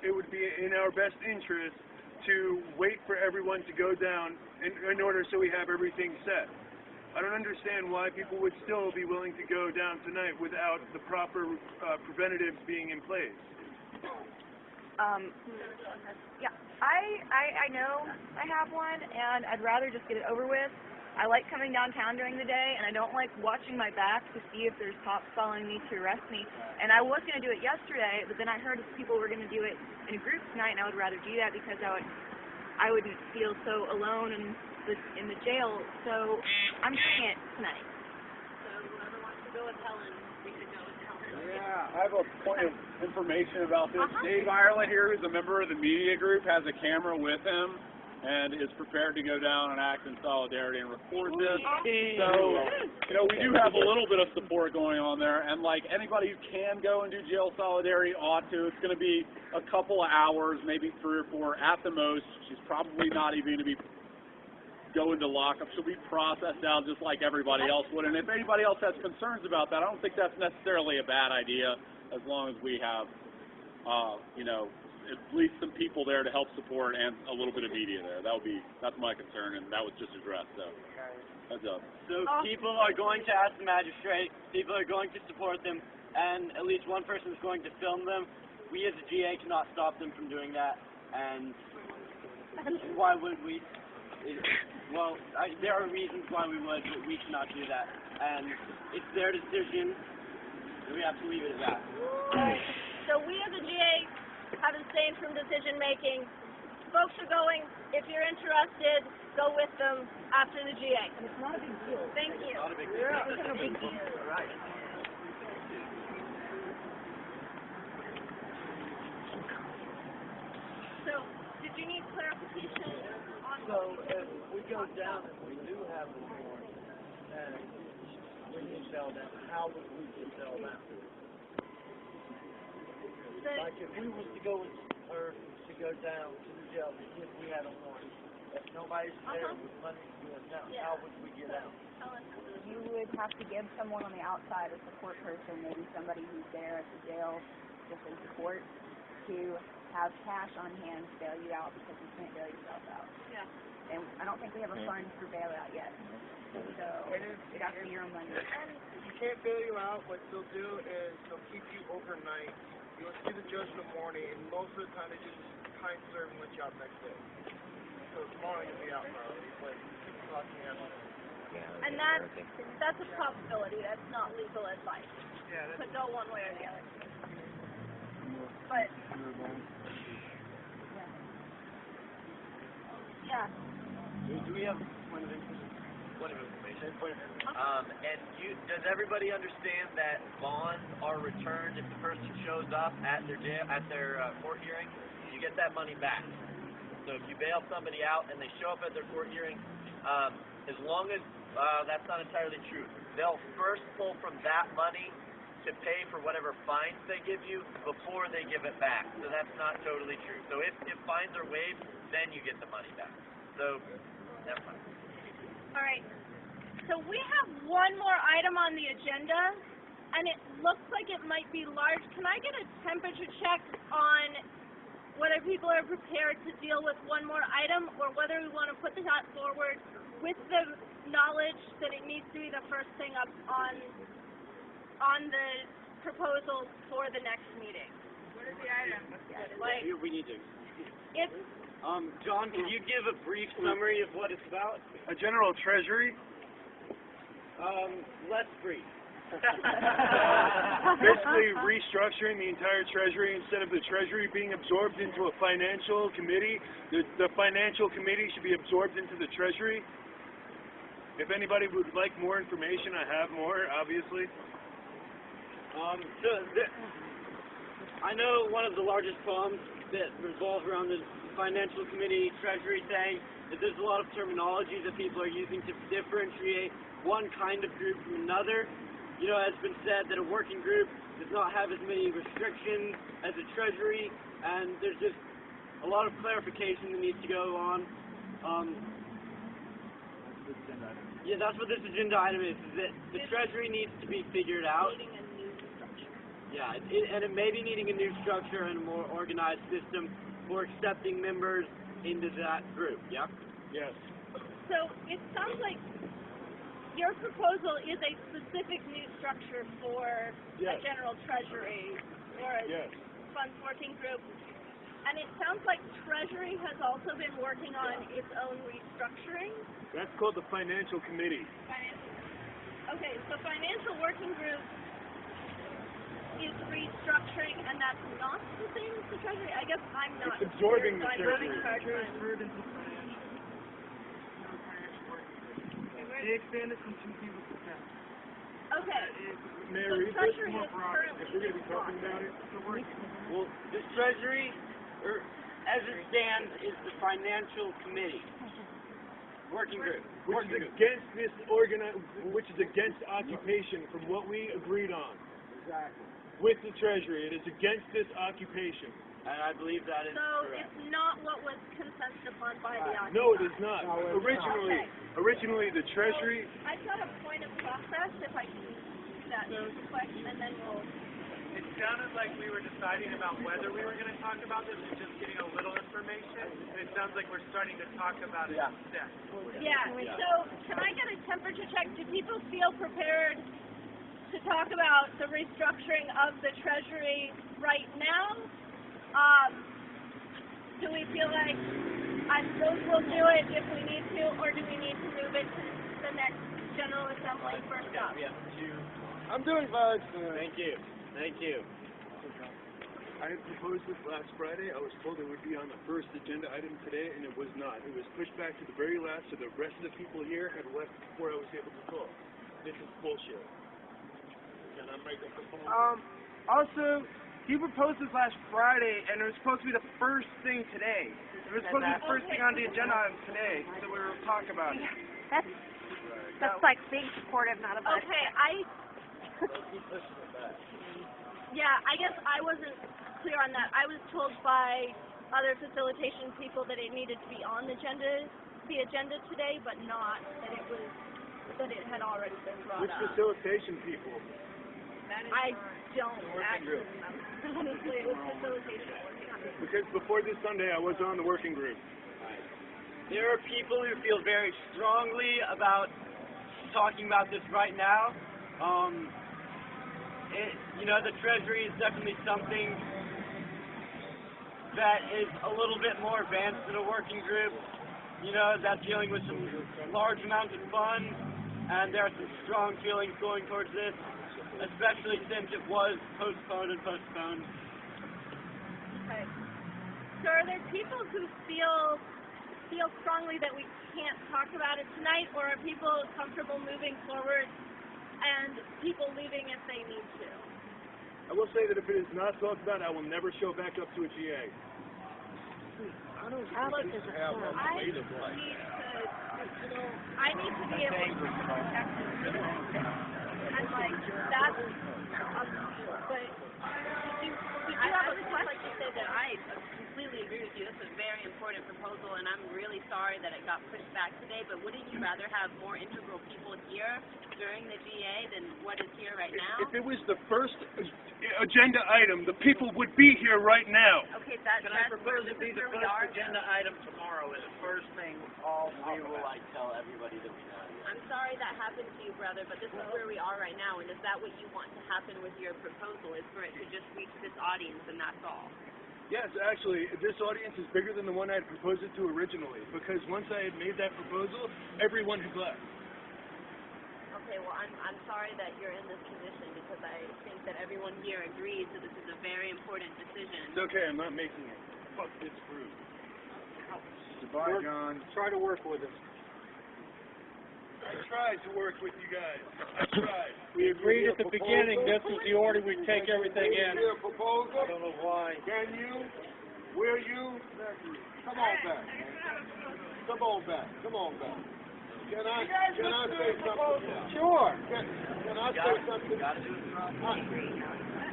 it would be in our best interest to wait for everyone to go down in order so we have everything set. I don't understand why people would still be willing to go down tonight without the proper preventatives being in place. Yeah, I know I have one, and I'd rather just get it over with. I like coming downtown during the day, and I don't like watching my back to see if there's cops following me to arrest me. And I was going to do it yesterday, but then I heard people were going to do it in a group tonight, and I would rather do that because I wouldn't feel so alone in the jail. So I'm doing it tonight. So whoever wants to go with Helen, we could go with Helen. Yeah, I have a point of information about this. Dave Ireland here, who's a member of the media group, has a camera with him and is prepared to go down and act in solidarity and record this. So, we do have a little bit of support going on there, and like anybody who can go and do jail solidarity ought to. It's going to be a couple of hours, maybe 3 or 4 at the most. She's probably not even going to be going to lockup. She'll be processed out just like everybody else would. And if anybody else has concerns about that, I don't think that's necessarily a bad idea, as long as we have, at least some people there to help support and a little bit of media there. That's my concern, and that was just addressed. So, heads up. So people are going to ask the magistrate, people are going to support them, and at least one person is going to film them. We as a GA cannot stop them from doing that, and why would we? There are reasons why we would, but we cannot do that. And it's their decision, and we have to leave it at that. Right. So we as a GA have abstained from decision making. Folks are going. If you're interested, go with them after the GA. And it's not a big deal. Thank you. Not a big deal. It's not a big deal. All right. So, did you need clarification on? So, if we go down and we do have a warrant, and we need to sell them, how would we sell them? Like if we was to go with her to go down to the jail if we had a warrant, if nobody's there with money to go down, how would we get out? You would have to give someone on the outside a support person, maybe somebody who's there at the jail just in support, to have cash on hand to bail you out because you can't bail yourself out. Yeah. And I don't think we have a fund for bailout yet. So it has to be your own money. You can't bail you out. What they'll do is they'll keep you overnight. You'll see the judge in the morning, and most of the time they just time serve and let you out next day. So tomorrow you'll be out probably, but 6 o'clock in the afternoon. And that's a possibility. That's not legal advice. Yeah, But go one way or the other. But yeah. Do we have point of information? And does everybody understand that bonds are returned if the person shows up at their court hearing? You get that money back. So if you bail somebody out and they show up at their court hearing, as long as that's not entirely true, they'll first pull from that money to pay for whatever fines they give you before they give it back. So that's not totally true. So if fines are waived, then you get the money back. So, never mind. All right. So we have one more item on the agenda, and it looks like it might be large. Can I get a temperature check on whether people are prepared to deal with one more item, or whether we want to put that forward with the knowledge that it needs to be the first thing up on the proposal for the next meeting? What is the item? Like, We need to. it's John, can you give a brief summary of what it's about? A general treasury. Less brief. Basically restructuring the entire treasury. Instead of the treasury being absorbed into a financial committee, the financial committee should be absorbed into the treasury. If anybody would like more information, I have more, obviously. I know one of the largest problems that revolve around the financial committee treasury thing is there's a lot of terminology that people are using to differentiate one kind of group from another. You know, it's been said that a working group does not have as many restrictions as a treasury, and there's just a lot of clarification that needs to go on. Yeah, that's what this agenda item is that the treasury needs to be figured out. Yeah, and it may be needing a new structure and a more organized system for accepting members into that group, yeah? Yes. So it sounds like your proposal is a specific new structure for a general treasury or a funds working group. And it sounds like Treasury has also been working on its own restructuring. That's called the financial committee. Okay, so financial working group is restructuring, and that's not the same as the Treasury? I guess I'm not. It's absorbing the Treasury. They expanded from 2 people to 10. Okay. May I So read this? Treasury is currently If we're going to be talking about it. Well, this treasury, or as it stands, is the financial committee. Working group. Which is against this which is against occupation from what we agreed on. Exactly. With the treasury. It is against this occupation. And I believe that is So correct. it's not what was consented upon by the occupiers? No, it is not. Originally the treasury. I've got a point of process, if I can use that question, and then we'll... It sounded like we were deciding about whether we were going to talk about this and just getting a little information. And it sounds like we're starting to talk about it instead. Yeah, so can I get a temperature check? Do people feel prepared to talk about the restructuring of the Treasury right now? Do we feel like I suppose we'll do it if we need to, or do we need to move it to the next General Assembly first up? I'm doing fine. Thank you. Thank you. I had proposed this last Friday. I was told it would be on the first agenda item today, and it was not. It was pushed back to the very last, so the rest of the people here had left before I was able to talk. This is bullshit. And I'm right at the phone. Also, he proposed this last Friday, and it was supposed to be the first thing today. It was supposed to be the first thing on the agenda item today, so we were talking about it. That's like being supportive, not a budget. Okay, yeah, I guess I wasn't clear on that. I was told by other facilitation people that it needed to be on the agenda today, but not that it had already been brought Which up. facilitation people? I don't actually remember. Honestly, it was facilitation working on it. Because before this Sunday, I was on the working group. There are people who feel very strongly about talking about this right now. The Treasury is definitely something that is a little bit more advanced than a working group. That's dealing with some large amounts of funds, and there are some strong feelings going towards this, especially since it was postponed. Okay. So are there people who feel strongly that we can't talk about it tonight, or are people comfortable moving forward and people leaving if they need to? I will say that if it is not talked about, I will never show back up to a GA. I need to be able to protect it. And that's but did you have a question? Like you said, that I completely agree with you. This is a very important proposal, and I'm really sorry that it got pushed back today, but wouldn't you rather have more integral people here during the GA than what is here right now? If it was the first agenda item, the people would be here right now. Okay, Can I propose it be the first agenda item tomorrow is the first thing we will tell everybody that we have. I'm sorry that happened to you, brother, but this is where we are right now, and is that what you want to happen with your proposal, is for it to just reach this audience, and that's all? Yes, actually, this audience is bigger than the one I had proposed it to originally, because once I had made that proposal, everyone had left. Okay, well, I'm sorry that you're in this position, because I think that everyone here agrees that this is a very important decision. It's okay, I'm not making it. Fuck this group. Goodbye, John. Try to work with us. tried to work with you guys. I tried. We agreed at the beginning this was the order we'd take everything in. Your proposal? I don't know why. Can you? Will you? Come on back. Come on back. Come on back. Can I say something? Sure. Can I say something? All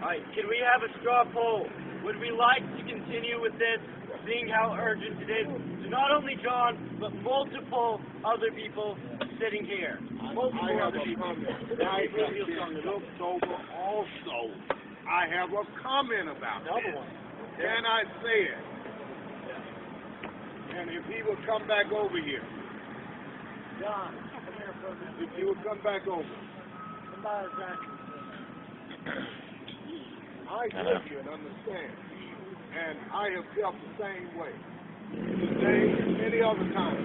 right, can we have a straw poll? Would we like to continue with this, seeing how urgent it is to not only John, but multiple other people sitting here? Multiple I have other a people. comment. I have been looked over also. I have a comment about this. Can I say it? And if he would come back over here. John, come here for a minute. If he would come back over. Somebody's asking. I hear you and understand. And I have felt the same way. Today and many other times.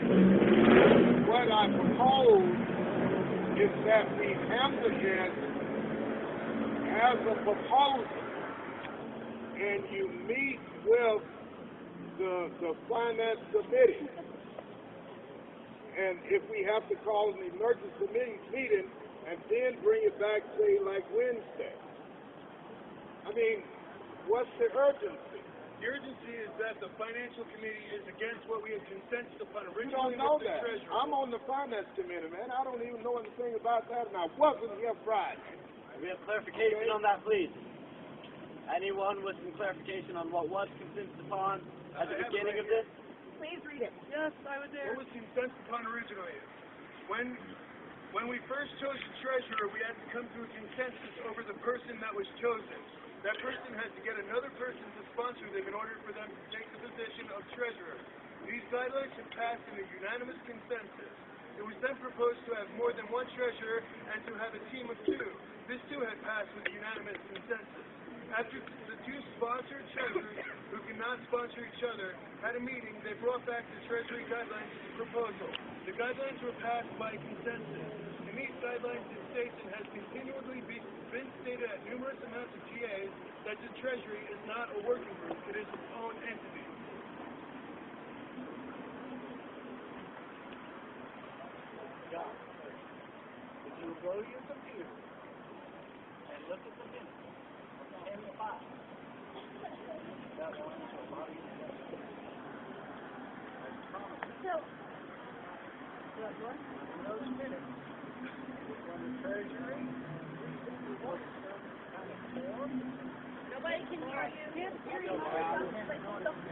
What I propose is that we handle this as a proposal. And you meet with the finance committee. And if we have to call an emergency meeting and then bring it back, say, like Wednesday. I mean, what's the urgency? The urgency is that the financial committee is against what we had consensus upon You originally don't know with the that. treasurer. I'm on the finance committee, man. I don't even know anything about that, and I wasn't here Friday. We have clarification on that, please. Anyone with some clarification on what was consensus upon at the beginning of this? Please read it. Yes, I was there. What was consensus upon originally? When we first chose the treasurer, we had to come to a consensus over the person that was chosen. That person has to get another person to sponsor them in order for them to take the position of treasurer. These guidelines have passed in a unanimous consensus. It was then proposed to have more than one treasurer and to have a team of two. This too had passed with unanimous consensus. After the two sponsored treasurers, who cannot sponsor each other, had a meeting, they brought back the Treasury guidelines proposal. The guidelines were passed by consensus. In these guidelines, it states and has continually been stated at numerous amounts of GAs that the Treasury is not a working group, it is its own entity. John, if you go to your computer and look at the minutes, 10 to 5. That one is a lot of in those minutes, when the Treasury was kind of formed, Nobody can hear you. The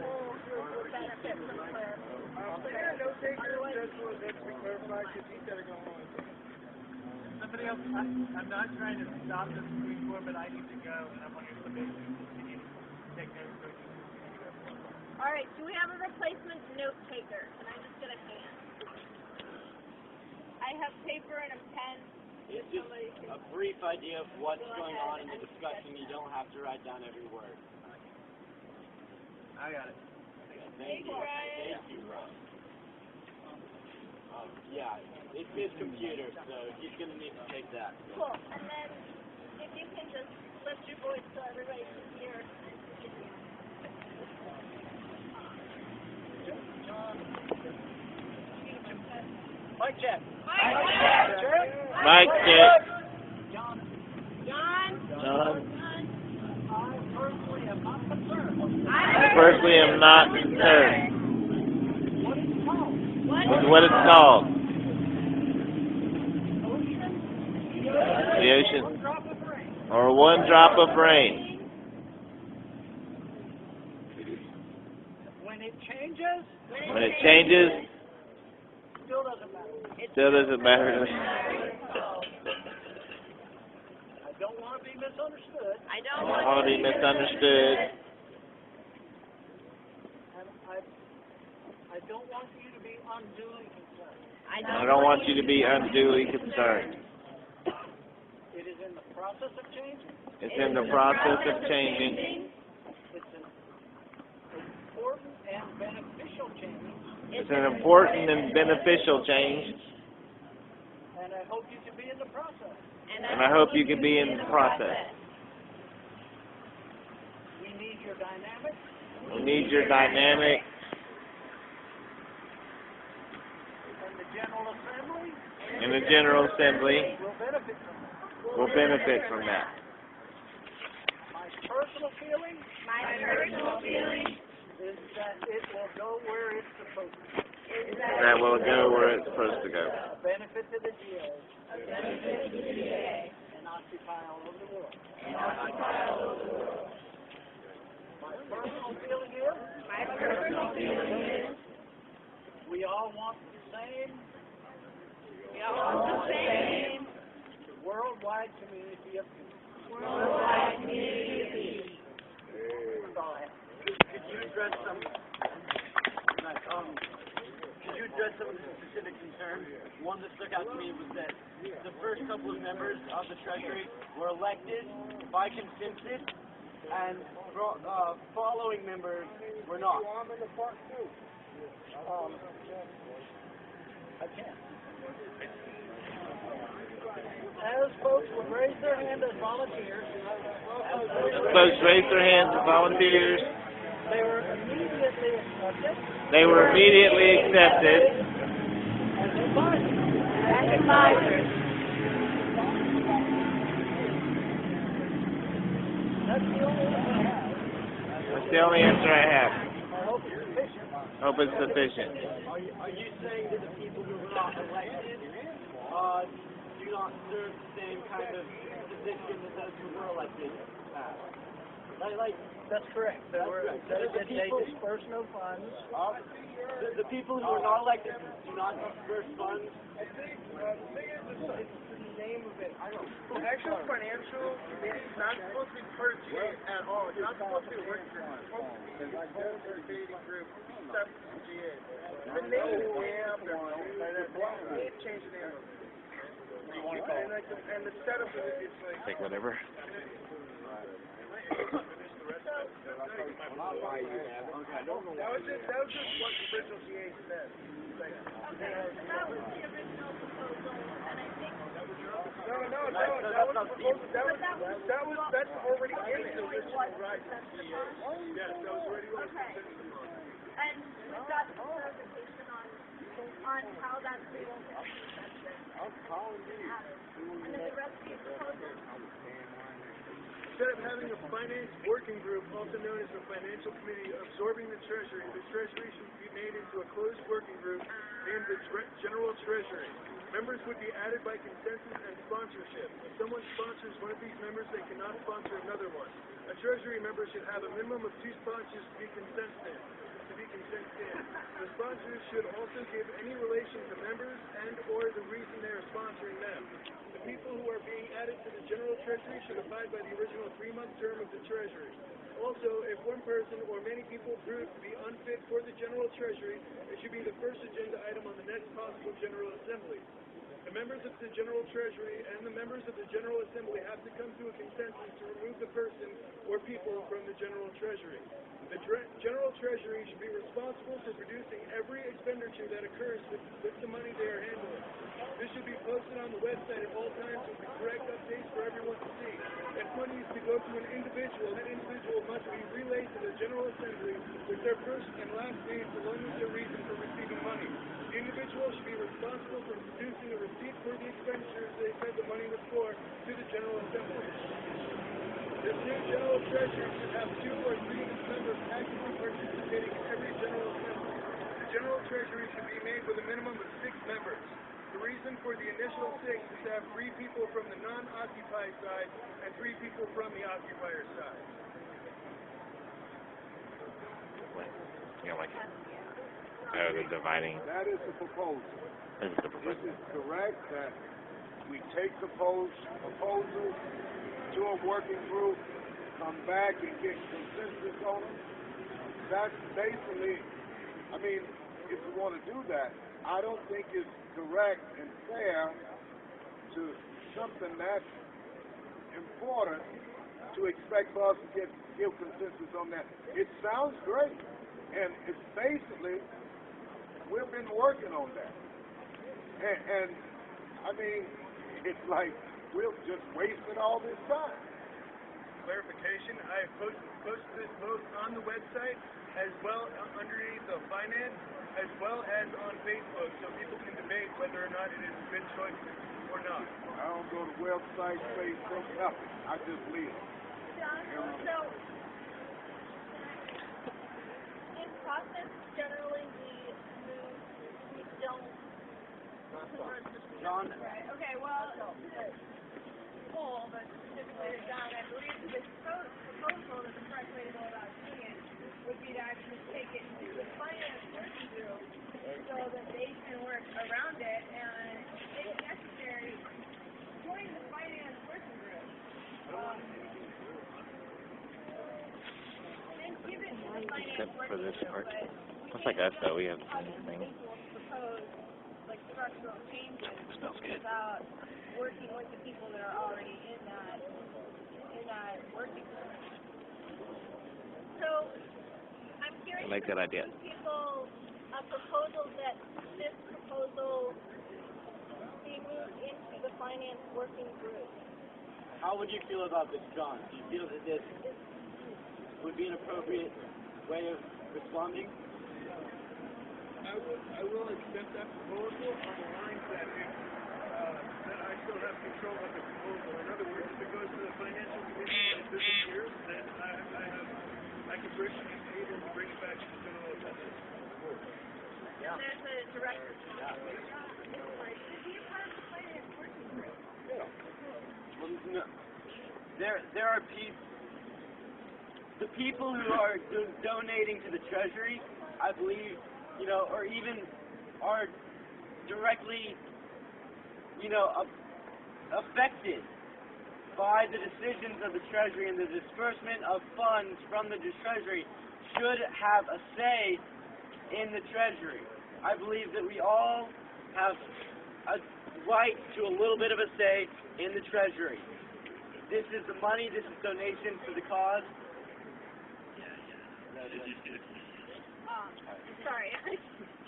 whole group will benefit from clarification. No takers, that's to clarify, because he said it going on. Somebody else, I'm not trying to stop this moving forward, but I need to go, and I'm wondering if somebody can take notes. All right, do we have a replacement note taker? Can I just get a hand? I have paper and a pen. It's just a brief idea of what's going on in the discussion. You don't have to write down every word. I got it. Thank you. Thank you, Rob. Yeah, it's his computer, so he's going to need to take that. Cool. And then if you can just lift your voice so everybody can hear. Mic check. Mic check. John. I personally am not concerned. What it's called. The ocean. Or one drop of rain. when it changes, still doesn't matter. Still doesn't matter to me. I don't want to be misunderstood. I I don't want to be misunderstood. And I don't want you to be unduly concerned. I don't want you to be unduly concerned. It is in the process of changing. It's in the process of changing. It's an important and beneficial change. It's an important and beneficial change. And I hope you can be in the process. And I hope you can be in the process. We need your dynamic. We need your dynamic And the General Assembly. in the General Assembly will benefit from that. My personal feeling is that it will go where it's supposed to go. That will go where it's supposed to go. A benefit to the GA. And occupy all over the world. My personal feeling is we all want the same. Worldwide community of peace. That's all I have. Could you address some of the specific concerns? One that stuck out to me was that the first couple of members of the Treasury were elected by consensus, and following members were not. I'm in the part 2. I can't. As folks would raise their hand as volunteers, Folks raise their hands as volunteers. they were immediately accepted They were immediately accepted as advisors. That's the only one I have. That's the only answer I have. I hope it's sufficient. Hope it's sufficient. Are you saying that the people who were not elected do not serve the same kind of position that those who were elected have? That's correct. They disperse no funds. The people who are not elected do not disperse funds. I think the thing is, it's the name of it. I don't know. Actual Financial Committee is not supposed to be per GA at all. It's not supposed to be a working group. It's supposed to be a rotating group separate from GA. The name is damn they need to change the name of it. And the setup of it is like... Take whatever. That was just what the original GA said. Okay, so that was the original proposal, and I think... No, that's already in the original right. Yes, that was already what was considered. And we've got some clarification on how that's being implemented. And then the rest of the proposal. Instead of having a finance working group, also known as the Financial Committee, absorbing the Treasury should be made into a closed working group named the General Treasury. Members would be added by consensus and sponsorship. If someone sponsors one of these members, they cannot sponsor another one. A Treasury member should have a minimum of 2 sponsors to be consented in. The sponsors should also give any relation to members and/or the reason they are sponsoring them. The people who are being added to the General Treasury should abide by the original 3-month term of the Treasury. Also, if one person or many people prove to be unfit for the General Treasury, it should be the first agenda item on the next possible General Assembly. The members of the General Treasury and the members of the General Assembly have to come to a consensus to remove the person or people from the General Treasury. The General Treasury should be responsible for producing every expenditure that occurs with the money they are handling. This should be posted on the website at all times with the correct updates for everyone to see. If money is to go to an individual, that individual must be relayed to the General Assembly with their first and last names along with their reason for receiving money. The individual should be responsible for producing a receipt for the expenditures they said the money was for to the General Assembly. This new General Treasury should have 2 or 3 members actively participating in every General Assembly. The General Treasury should be made with a minimum of 6 members. The reason for the initial 6 is to have 3 people from the non-occupied side and 3 people from the occupier side. You don't like it? Oh, the dividing. That is the proposal. This is the proposal. Is it correct that we take the proposal to a working group, come back and get consensus on it? That's basically, I mean, if we want to do that, I don't think it's correct and fair to something that's important to expect for us to give consensus on that. It sounds great, and it's basically, we've been working on that. And I mean, it's like we've just wasted all this time. clarification, I posted this both on the website as well underneath the finance, as well as on Facebook, so people can debate whether or not it is a good choice or not. I don't go to website, Facebook, nothing. I just live. John, so in process, generally we don't convert the John? Right. Okay, well, Paul, but specifically to John, I believe this proposal is the correct way to go about doing it would be to actually take it to the finance working group so that they can work around it and, if necessary, join the finance working group. And then give it to the finance Except for working this group, part. but Looks like us, though. We have the same thing. propose like structural changes Smells good. without working with the people that are already in that working group. So I'm curious I like that idea. people a proposal that this proposal be moved into the finance working group. How would you feel about this, John? Do you feel that this would be an appropriate way of responding? I will accept that proposal on the lines that if that I still have control of the proposal. In other words, if it goes to the financial committee and it disappears, then I can bring it back to the general assembly. Yeah. There's a director. Yeah. Is he a part of the finance working group? Yeah. Well, no. There are the people who are donating to the Treasury, I believe, or even are directly, affected by the decisions of the Treasury and the disbursement of funds from the Treasury should have a say in the Treasury. I believe that we all have a right to a little bit of a say in the Treasury. This is the money, this is donation to the cause. Sorry, I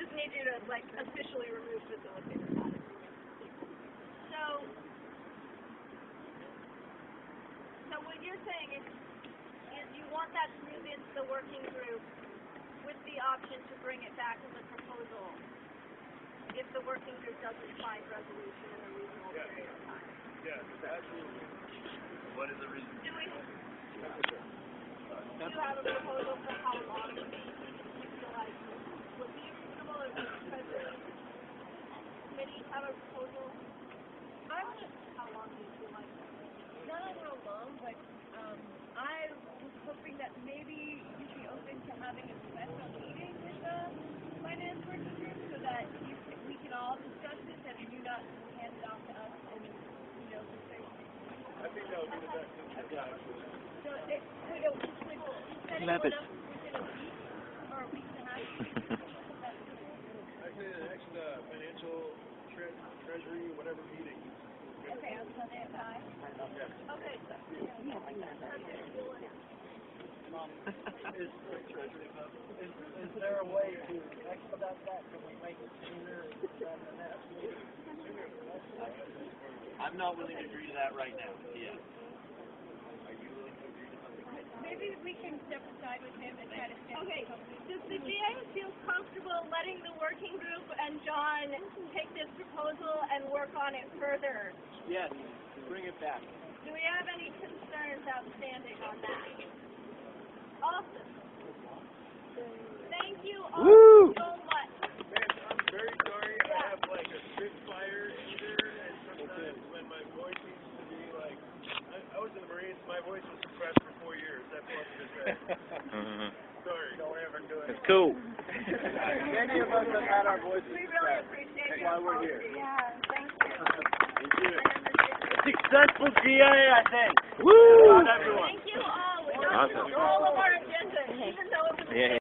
just need you to officially remove facilitator. So what you're saying is you want that to move into the working group with the option to bring it back as a proposal if the working group doesn't find resolution in a reasonable period of time. Yes, absolutely. What is the reason? Do you have a proposal for how long you feel like would be reasonable, or does the Treasury Committee have a proposal? How long do you feel like? Not how long, but I was hoping that maybe you'd be open to having a special meeting with the finance working group so that we can all discuss this and you not hand it off to us and, I think that would be the best thing to do, actually. So would setting one up within a week or a week and a half? I say the next financial treasury, whatever meeting. Okay, on Sunday at 5? Yes. Okay. Is there a way to expedite that? Can we make it sooner than the next meeting? I'm not willing to agree to that right now. Yeah. Are you willing to agree to something? Maybe we can step aside with him and try to schedule something. Does the GA feel comfortable letting the working group and John take this proposal and work on it further? Yes. Bring it back. Do we have any concerns outstanding on that? Awesome. Thank you all so much. Man, I'm very sorry. I have a spitfire eater, and sometimes when my voice needs to be I was in the Marines, my voice was suppressed for 4 years. That's what I'm just saying. Sorry. Don't ever do it. It's cool. Many of us have had our voices We really appreciate That's why we're here. Yeah, thank you. Thank you. Successful GA, I think. Woo! Everyone. Thank you all. We got Awesome. through all of our agendas, even though it was Yeah.